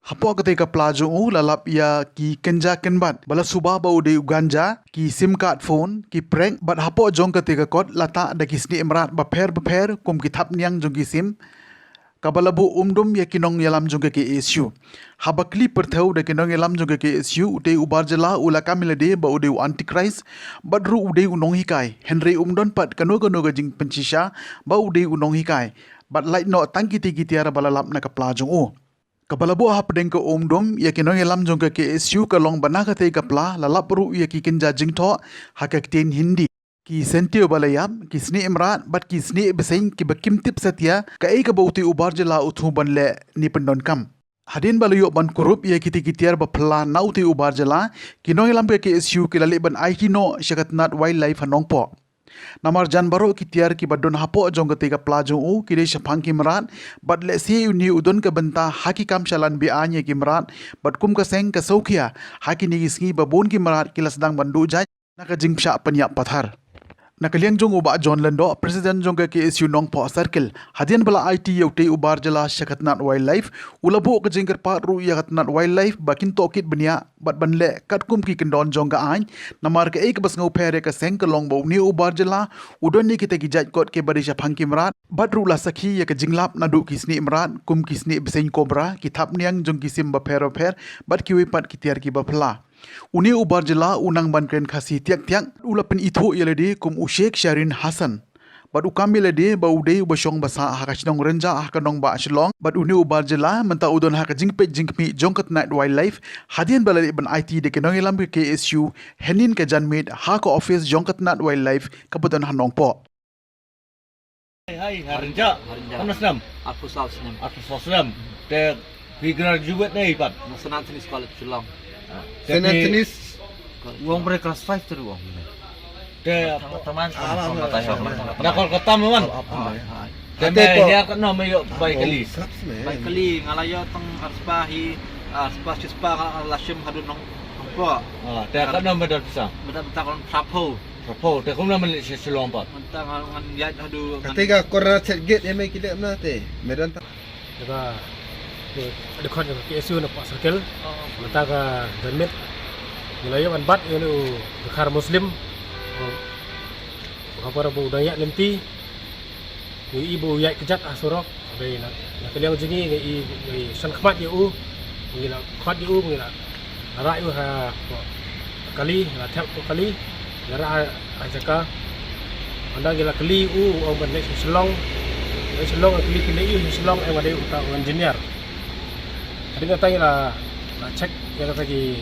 hapo ka pla jong u lalap ya ki kenja kenbat bala suba ba ude ganja ki sim card phone ki prank bat hapo jong ka kot lata da kisni imrat ba pher kum ki thap niang jong ki sim kabalabu umdum ya kinong yalam jong ke issue habakli perthau da kinong yalam jong ke issue ude ubarjela ula kamilade ba ude antichrist badru ude unong hikai henry umdon pat kano ga jing penchisha ba ude unong hikai bat light no tangki tigi tiara balalap na kapla jong u kabalabu hapdeng ko umdum ya kinong yalam jong ke issue ka long bana ka te kapla lalap ru ya ki kinja jingtho hakak ten hindi ki sentio balayam ki sni imran bat ki sni beseng ki bakim tip setia ka ei ka bauti ubar jela uthu banle ni pendon kam hadin balayo ban kurup ye kiti kitiar ba phla nauti ubar jela ki noilam ke SU ki lali ban IT no shagatnat wildlife hanong po namar janbaro kitiar ki badon hapo jong ke ka plajo u ki de shapang ki mran bat le si uni udon ka banta haki kam shalan bi anye ki mran bat kum ka seng ka saukia haki ni gisngi babon ki mran ki lasdang bandu jai naka jingpsha panya pathar nakaliang jong uba John Lando president jong ke SU nong po circle hadian bala IT yote ubar jala shakatnat wildlife ulabo ke jingker pa ru yakatnat wildlife bakin tokit benia bat banle katkum ki kendon jong ga ain namar ke ek bas ngau phere ka seng ka long bo ni ubar jala udon ni kita ki jaj kot ke badisha phangki mrat bat ru la sakhi ya ke jinglap nadu kisni imran kum kisni beseng kobra ki thap niang jong kisim ba pher bat ki wipat ki tiar ki ba phla uni ubar jela unang bankren khasi tiak ulapin itho yeledi kum ushek Sharin Hasan bat ukam yeledi ba udei basong basa hakachnong renja hakanong ba shlong bat uni ubar jela menta udon hakajingpe jingmi jongkat night wildlife hadian balali ban IT de kenong elam ke KSU henin ke janmit ha ko office jongkat night wildlife kabudan hanong po Hai Harinja Nasram Afuslam the we graduate nih Pak Senang tenis college Shillong. Senang tenis Uang beri kelas 5 terus uang. ke Teman nak kota memang Tapi dia kan nama yuk baik kali ngalayo teng arspahi arspas cispa lasim hadu nong po. Dia kan nama dah bisa. Bentar kon sapo. Dia kan nama Shillong Pak. Bentar ngan ya hadu. Ketika corner set gate yang mai kita mana teh. Medan tak. Ada kon ke SU na Pak Circle mata ka ganmit nilayo an bat yunu khar muslim kapara bu daya lemti ni ibu ya kejat asurok dai na kaliang jingi ni san khmat yu ngila khat yu ngila ra yu ha kali la thap kali ra ajaka anda ngila kali on ban nek Shillong kali yu Shillong ai wadai uta engineer Ada tanya lah cek yang kata ki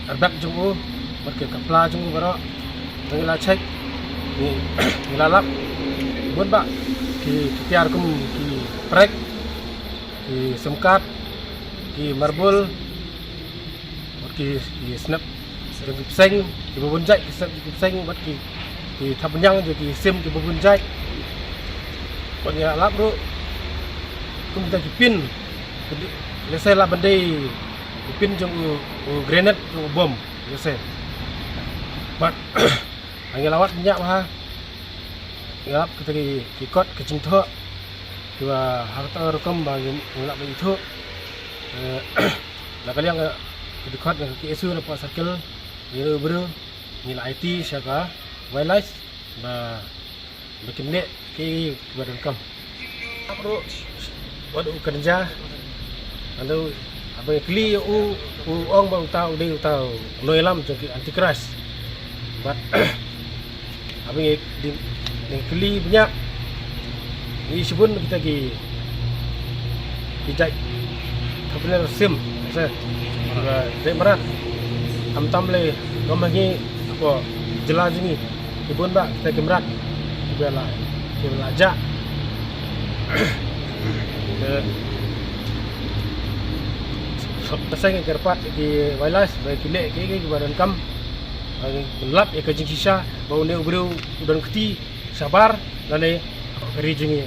arbak jumbo berke kapla jumbo baro tanya lah cek ni lalap buat ba ki tiar kum ki prek ki semkat ki marbul ki snap ki peseng ki bubunjai ki peseng buat ki thapnyang je ki sim ki bubunjai buat ni lalap bro kita kipin lesai lah bandai kipin jong grenade bom lesai but angin lawat banyak mah ngelap kita kikot kecintho dua harta rekam bagi ngelap itu lah kalian kikot dengan KSU na Pak Circle ni bro ni IT siapa wildlife ba bikin nek ke badan kam bro Waduh kerja, anda apa kli orang baru tahu dia tahu noilam jadi anti keras, but apa di kli banyak, ini sebun kita kijak, tapi ni sim, saya, berat, am le, kami ni apa jelas ni, sebun ba kita kemerat, kita belajar. Pasal yang kerpat di wildlife bagi kilek ke badan kam lap ya kajing sisa bau ne ubru udan keti sabar lane rijingi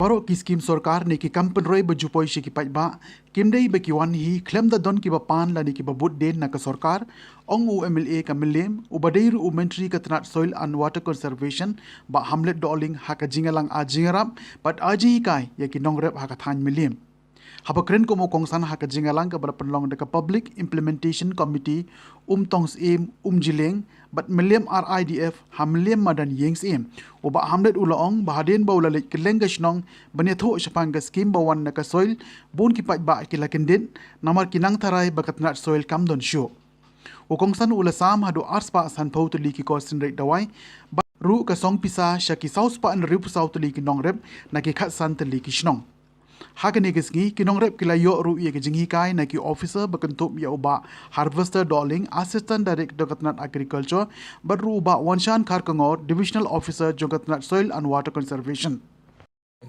Baro ki skim sarkar ne ki kampan roi bajupoi shi ki pajba kimdei be ki wan hi klem da don ki ba pan la ni ki ba bud den na ka sarkar ong u MLA ka milem u badeir u mentri ka tnat soil and water conservation ba hamlet doling ha ka jingalang a jingarap but aji kai ya ki nongrep ha ka than milem Habakren ko mo kongsan ha ka jingalang ka bala penlong de ka public implementation committee tongs im jileng but milem RIDF hamlem madan yengs im uba hamlet ulaong bahaden ba ulalit kelengash nong banetho shapang ka scheme bawan na ka soil bun ki ba ki lakendin namar kinang tarai bakat nat soil kamdon show ukongsan ulasam hadu arspa san pautuli ki kosin rate dawai ru ka song pisa shaki south pa an ripu south li ki nong rep na ki khat san tali ki shnong Hakani kisngi kinong rep kilayo ru ye kijingi kai na ki officer bakentup ya uba harvester doling assistant director katnat agriculture badru uba wanshan kharkangor divisional officer jogatnat soil and water conservation.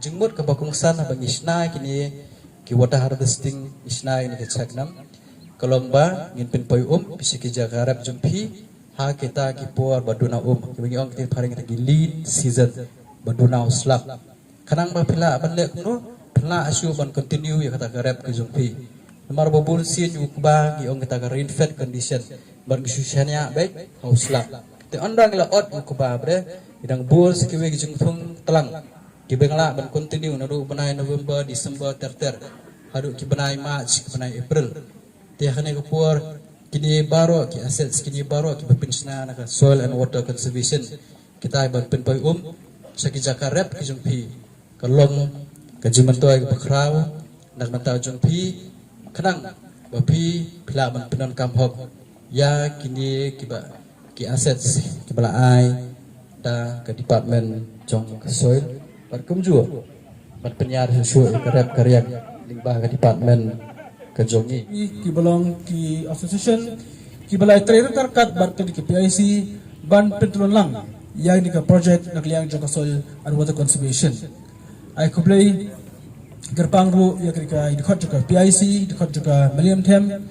Jengmut ke bakungsan abang isna kini ki water harvesting isna ini ke chagnam kolomba ngin pen poi pisiki jagarap jumpi ha kita ki por baduna kibagi ong kita paring kita lead season baduna uslap kanang ba pila banle kuno pila asu ban continue ya kata garap ke jumpi nomor babul sin yu kuba ki ong kita rainfed condition ban kisusiannya baik uslap te andang la ot kuba bre idang bul sekiwe ki jungfung telang kibengla ban continue nadu benai November December terter hadu ki benai March ki benai April te khane ko por kini baro ki assets kini baro ki pinsna na soil and water conservation kita ban pen poi saki jakarep ki jumpi kalong ka jimantoy ka kraw nak mata jumpi kanang bapi pila ban penon kamhok ya kini ki assets ki bala ai da ke department jong soil ban kumju ban penyar susu karep karyak limbah ke department kejongi ki belong ki association ki balai trainer karkat ban ke PIC ban petrol lang yang ni ka project nak liang jong soil and water conservation ai ko play gerpang ru ya ka dikot juga PIC dikot juga William Them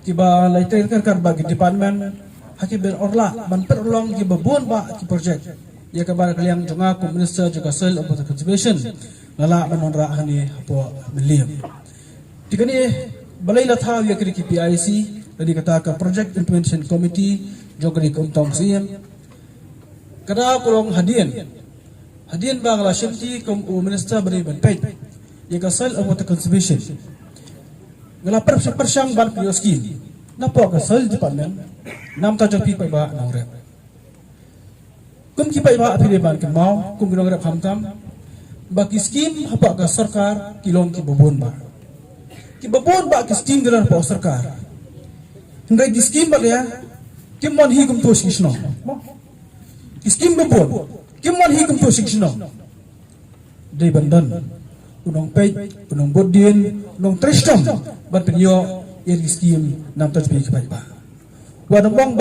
ki balai trainer karkat bagi department haki ben orla ban perlong ki babon ba ki project ya ka ban liang jong aku minister juga soil and water conservation lala manonra hani apo William Tikani balai latha ya kiri PIC tadi kata ka project implementation committee jogri kumtong siam kada kolong hadian bang la shimti kom minister bari ban pay ya ka soil and water conservation ngala persang ban pio scheme napo ka soil department nam ta jopi pai ba nang rep kum ki pai ba apile ban ke mau kum ginong rep hamtam baki scheme hapa ka sarkar kilong ki bobon ba kibabon ba ki scheme dilan po sarkar hingga di scheme ba ya kimon hi kum to sikshno scheme babon kimon hi kum to sikshno dei bandan unong pay unong bodin unong tristom ban penyo yer scheme nam ta bi ka ba wadang bang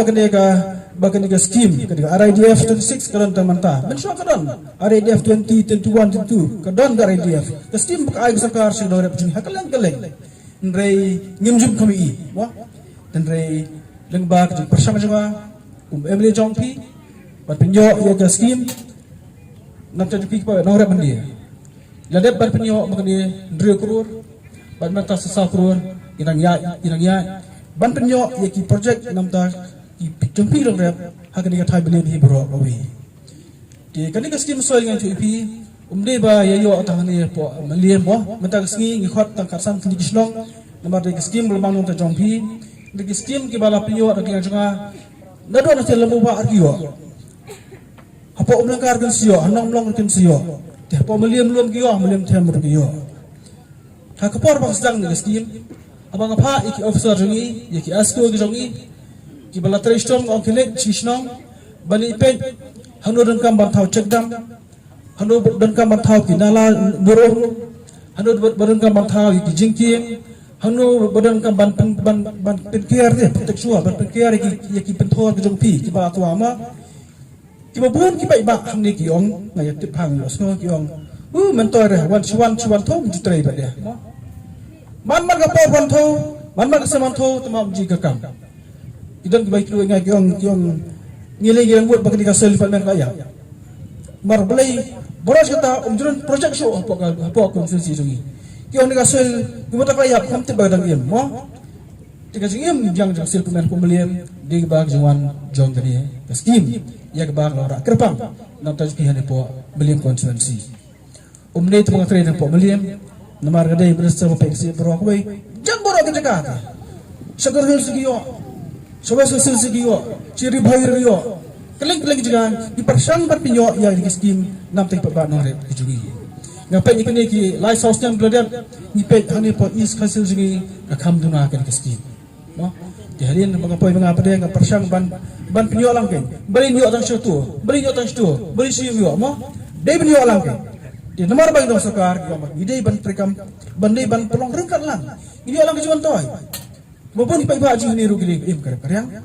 baganega scheme kadiga RIDF 26 karon tamanta mensyo kadon RIDF 20 21 22 kadon RIDF the scheme ba ay sarkar si dore pjing hakalang galeng Nrei ngimjum kami i, wah, dan rei lengbak jeng persama juga Emily Jongpi, bat penyo ya ke scheme, nak jadi pikir nak rep dia, ladep bat penyo makanya Nrei kurur, bat mata sesal kurur, irang ya, ban penyo ya ki project namta ki Jongpi dong rep, hakan dia thai belian hi bro awi, di kan dia scheme soal dengan cuipi. Umde ba yayo atang ni po maliem bo mata sgi ngikhot tang karsan kini kisnong namar de skim belum nong ta jongpi de skim ki bala pinyo ak yang janga nado na sel mo ba argiyo hapo umlangkar kan siyo hanong long kan siyo de hapo maliem lum giyo maliem them giyo ha kapor ba sedang de skim abang apa iki officer jongi iki asko gi jongi ki bala tristom ok kene kisnong bali pen hanurun kam ban thau cekdam hanu berengkam bantau ki nala burung hanu berengkam bantau ki jingking hanu berengkam ban penkiar dia proteksua ban penkiar ki pentor ki jongpi ki ba tuama ki babun ki ba hamni ki ong ngai tip hang osno ki ong mentor wan thong ji trai ba dia man ka por wan tho man ka saman tho tamam ji ka kam idan ki ba ki ngai ki ong ngile yang buat bakal dikasih lipat men kaya mar belai boros kata umjuran project show apa konsensi jungi kion ni kasel gimana kaya kam te badang yem mo tika jingem jang sel pemen pembelian di bag jangwan jong tadi scheme ya ke bag ora kerpang nam taj ki hane po belian konsensi umne tu mga trainer po belian namar gade bersa po peksi bro ko jang boro ke jaga sagar hil sigiyo sobas sil sigiyo ciri bhair riyo keling juga di persang berpinyo ya di scheme nam teh pa no rep jugi ngapai ni kene ki lai sauce nam bladan ni pe hani po is khasil jugi kham duna ka di scheme no di halin mga poi mga pade nga persang ban pinyo lang ken bali nyo tang shutu bali nyo tang shutu bali si yo mo dei pinyo lang ken Di nomor bagi dong sekar, ide ban perikam, bandai ban pelong rengkat lang. Ini alang kejuan toy. Maupun ipai haji ini rugi di karyang.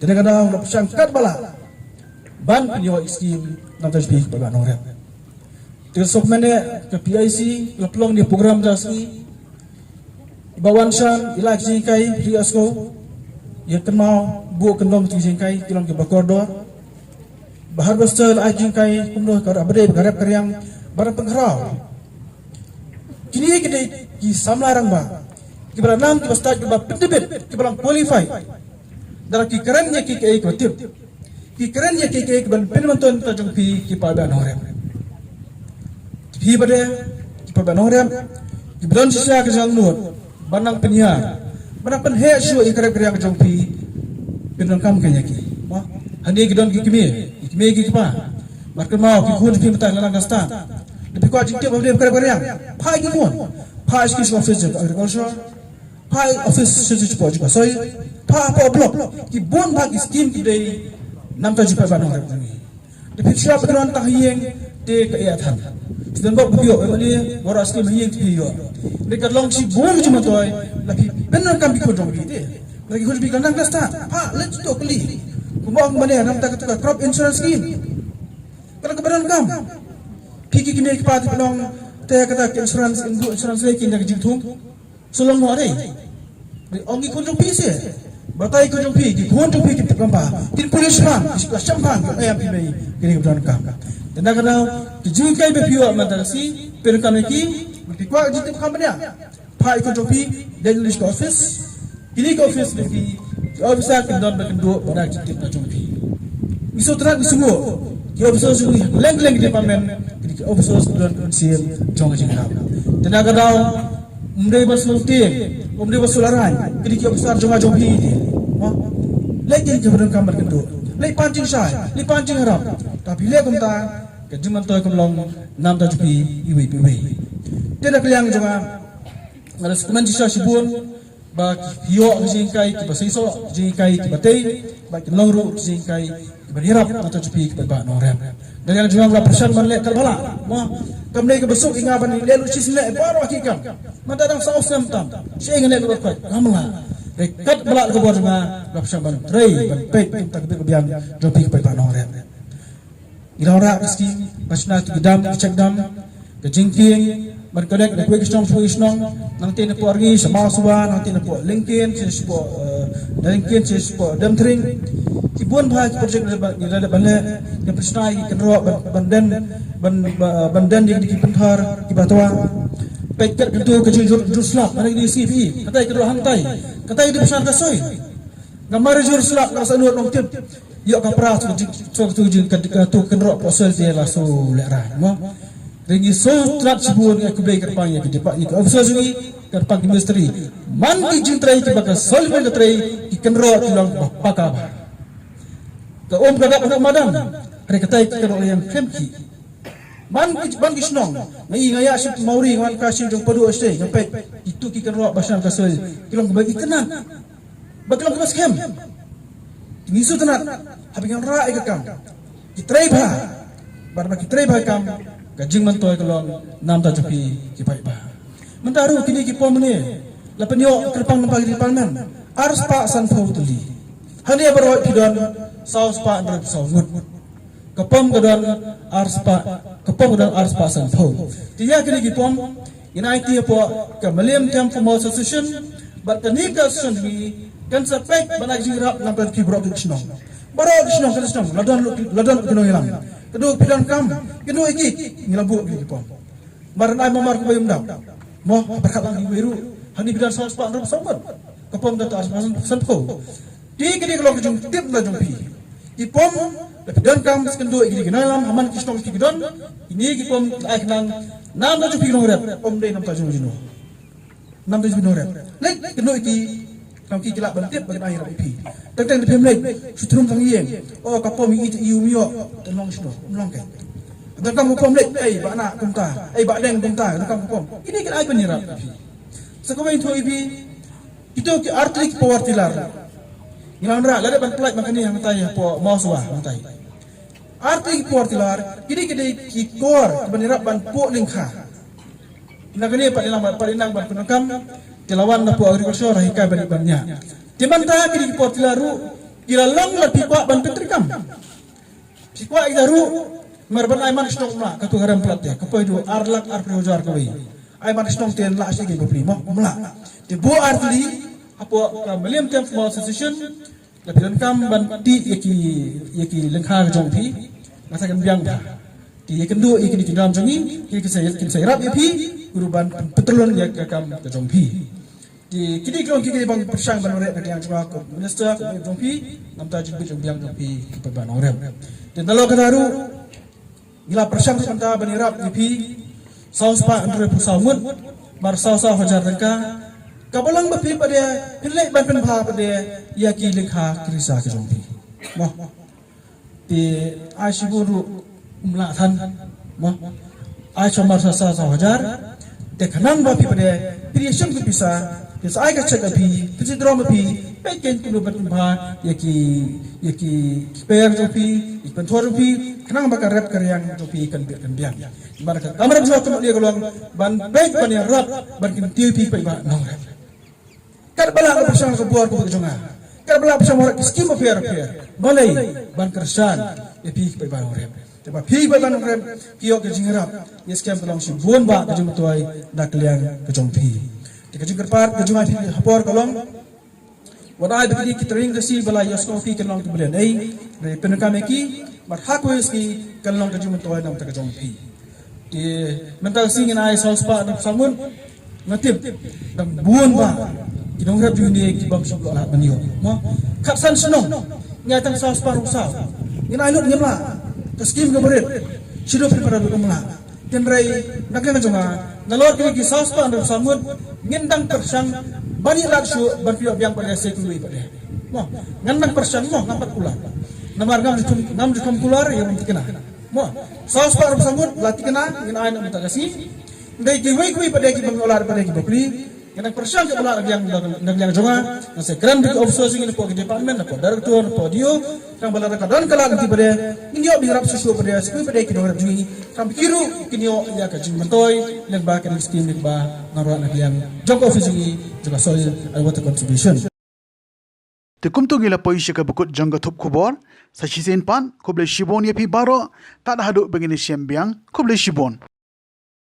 Jadi kadang udah pesangkat bala. Ban penyewa iskim nanti speak bagan orang. Tersok mana ke PIC, pelong di program jasi. Bawan san ilak jingkai riasko. Ya kenal buat kendom jingkai kilang ke bakordor. Bahar besar jingkai penuh kar abade berharap karyang barang pengharau. Kini kita di samlarang ba. Kita nam kita start kita pendebit kita qualify. Dalam kikerannya KKI kreatif. Kikerannya KKI ban penonton tajung pi kita ban orang. Pi pada kita ban orang. Kita don sisa ke jalur banang penyiar. Banang penhe show ikrep kriang ke jong pi penonton kam kanya ki. Wah, hani kita don kikimi kita. Market mau kikun pi mata lalang kasta. Lebih kuat jikti boleh berkarya. Pai kikun. Pai skis office agriculture. Pai office sejuk poj juga. So, pai apa blok. Ki bon bagi skim ki dari 6 juta banang ini. Lebih siapa dengan tahiyeng de keayatan. Sedang buat video ini orang skim hiyeng video. Dekat long si bon cuma toy. Lagi benar kan bikun dong gitu. Lagi harus bikin nang kasta. Pai let's go beli. Kumau mana nam tak crop insurance scheme. Kalau kebenaran kamu. Piki kini kepada penong teh kata insurance lagi yang jingtung sulung mau ada ongi kunjung pisi batai kunjung pi kunjung pi kita gambar tin polis bang istilah campang ayam pi kini kebenaran kamu dan karena dijingkai bepiwa madrasi perkan lagi berpikwa jingtung kamu dia pai kunjung pi dan list office kini ke office lagi officer kendon berkenduk pada jingtung kunjung pi isu terang semua dia officer sungguh leng-leng di departemen officer dan konsil jong jingkap. Tenaga daw umday basul ting, umday basul aran, kini kia besar jong hi. Lagi ke berang kamar kendo. Lagi pancing sai, lagi pancing harap. Tapi lagi kumta kejuman toy kumlong nam tajupi iwi. Tenaga kaliang jonga ada semen sisa sibun bak hiyo jingkai ki basiso jingkai ki batei bak longru jingkai berhirap atau cepi kepada norem. Dan yang juga persen manlek kalbala. Mo kamne ke besok ingaban ni lelu cisle baru hakikam. Mata dang saus tam. Saya ingin lek berkat. Kamla. Rekat balak ke bawah dengan persen ban trei ban pek tak kebian cepi kepada norem. Ira meski pasna tu gedam cek dam ke jingking berkedek de kuik snong nang tin po argi sama suwa nang tin po linkin sispo linkin sispo dam tring Kibun bahas projek ada banyak yang persnai kenro bandan yang dikipentar kibatwa peket itu kejujur juslap mana di CV katai kedua hantai katai di pesan kasoi gambar jujur slap rasa nuat nong tip yok kapra tu ketika tu kenro posel dia langsung lerah mo ringi so trat sibun aku beli kerpanya di depan ni officer sini kerpang industri man ki jintrai ki bakal solven trai ki kenro tulang pakaba ke kadap anak madam hari katai kita yang kemki ban kisnong ngai ngaya sip mauri ngan kasih jong padu este sampai itu ki kenro basan kasoi kilong bagi kenan bagilang kemas kem ngisu tenat habingan ra ikam kitrai ba bar bagi kitrai ba kam gajing mantoy kelong nam ta jupi ki pai ba mentaru kini ki pom ni lapen yo kerpang nempag di parlemen ars pak san phau tuli hani berwat pidon saus pak ndrep saungut kepom kedon ars pak san phau tiya kini ki pom inai ti po ke maliam tem for association but the legal association kan sepek banak jirap nampak ki brok kisnong baro kisnong kan kisnong ladon kinong hilang kedua pidon kam kedua iki ngilabu ki pom baran mamar ko bayum daw mo berkat lang biru hani bidan saus pak ndrep saungut kepom datu ars pak san phau di kini kalau kejung tip la jung pi ipom dan kam skendo igri ginalam haman kisnong ki gidon ini ki pom ai nang nam la jung pi nong rep om dei nam ta jung jino nam ta jung rep lek kendo iki kam ki kilak bantip bagi air pi teng di pemlek sutrum tang yeng oh kapom i iu mio tenong sno mlong ke dan kam pom lek ai ba na kumta ai ba deng kumta kam pom ini ki ai penirap pi sekowe itu ibi itu ki artrik power tilar Ngilang rak, lada ban pelak makanya yang tay po mau suah yang tay. arti portilar kini ki kor banirap ban po lingkha nagani palinang ban penakam tilawan na po agriculture hika bannya timanta kini portilaru kilalang la pipa ban petrikam pipa idaru marban aiman stong na katu garam plate kapoy do arlak arprojar kawai aiman stong ten la asige go primo mla te bo arti apo kameliam tem small association la kam ban ti yaki lengkha jongpi masakan biang ba ti kendo ikini tinam jongi kin saya rap yapi guruban petrolon ya kam jongpi di kini kini bang persang ban ore yang cuma ko minister jongpi namta jibu biang jongpi ke ban orem dan kalau kataru gila persang santa ban rap yapi saus pa andre pusamun mar saus hajar dengka kabalang bapi pada pilih ban penpa pada yaki lekha krisa ke jompi moh di asyiburu umlatan moh asyamar sasa hajar de kanang bapi pada creation ke bisa bisa ai ka cek api kisi drum api peken kuno ban penpa yaki spare jompi ikan thor jompi kanang bakar rap karyang jompi kan biang baraka kamera bisa tu dia golong ban baik ban yang rap ban kin tiupi pa ba nong rap Karbala bersama kebuar kubur jonga. Karbala bersama skim affair. Balai ban kersan epi pe ban orem. Teba pi pe ban orem kio ke jingrap. Yes kem pelong si buon ba ke jung tuai dak liang ke jong pi. Tika jung kerpar ke jung pi hapor kolong. Wadai begini kita ring desi balai yos kofi ke long ke belen ai. Dari penekam eki bar hakwe ski ke long ke jung tuai nam ke jong pi. Di mental singin ai solspa nam samun ngatip dan buon ba Kidong rap juni kibang sublo alat maniyo. Mo kapsan senong nyatang saus paru saus. Ngina ilut nyemla. Keskim ke berit. Sido prepara lu kemla. Dan rai nakang jonga nalor kini saus pa andam samud ngindang persang bani laksu ban pio biang pada sekului pada. Mo ngandang persang mo ngampat kula. Namar nam dikum kular yang mentikena. Mo saus pa andam samud latikena ngina aina minta kasih. Ndai kiwai kui pada kibang olar pada kibokli. Yang persang ke bola yang jonga nase grand big outsourcing ini pok department apa director apa dio yang bola dan kala nanti pada ini obi rap susu pada sekui pada kini orang jungi kam kiru kini ya ka jing mentoy yang ba kan skim lik ba ngaruan yang jong office ini juga soil and water contribution Tekum tu gila poisya ke bekut jangga thup kubor sa chisen pan kuble shibon ye pi baro tak ada haduk begini siambiang kuble shibon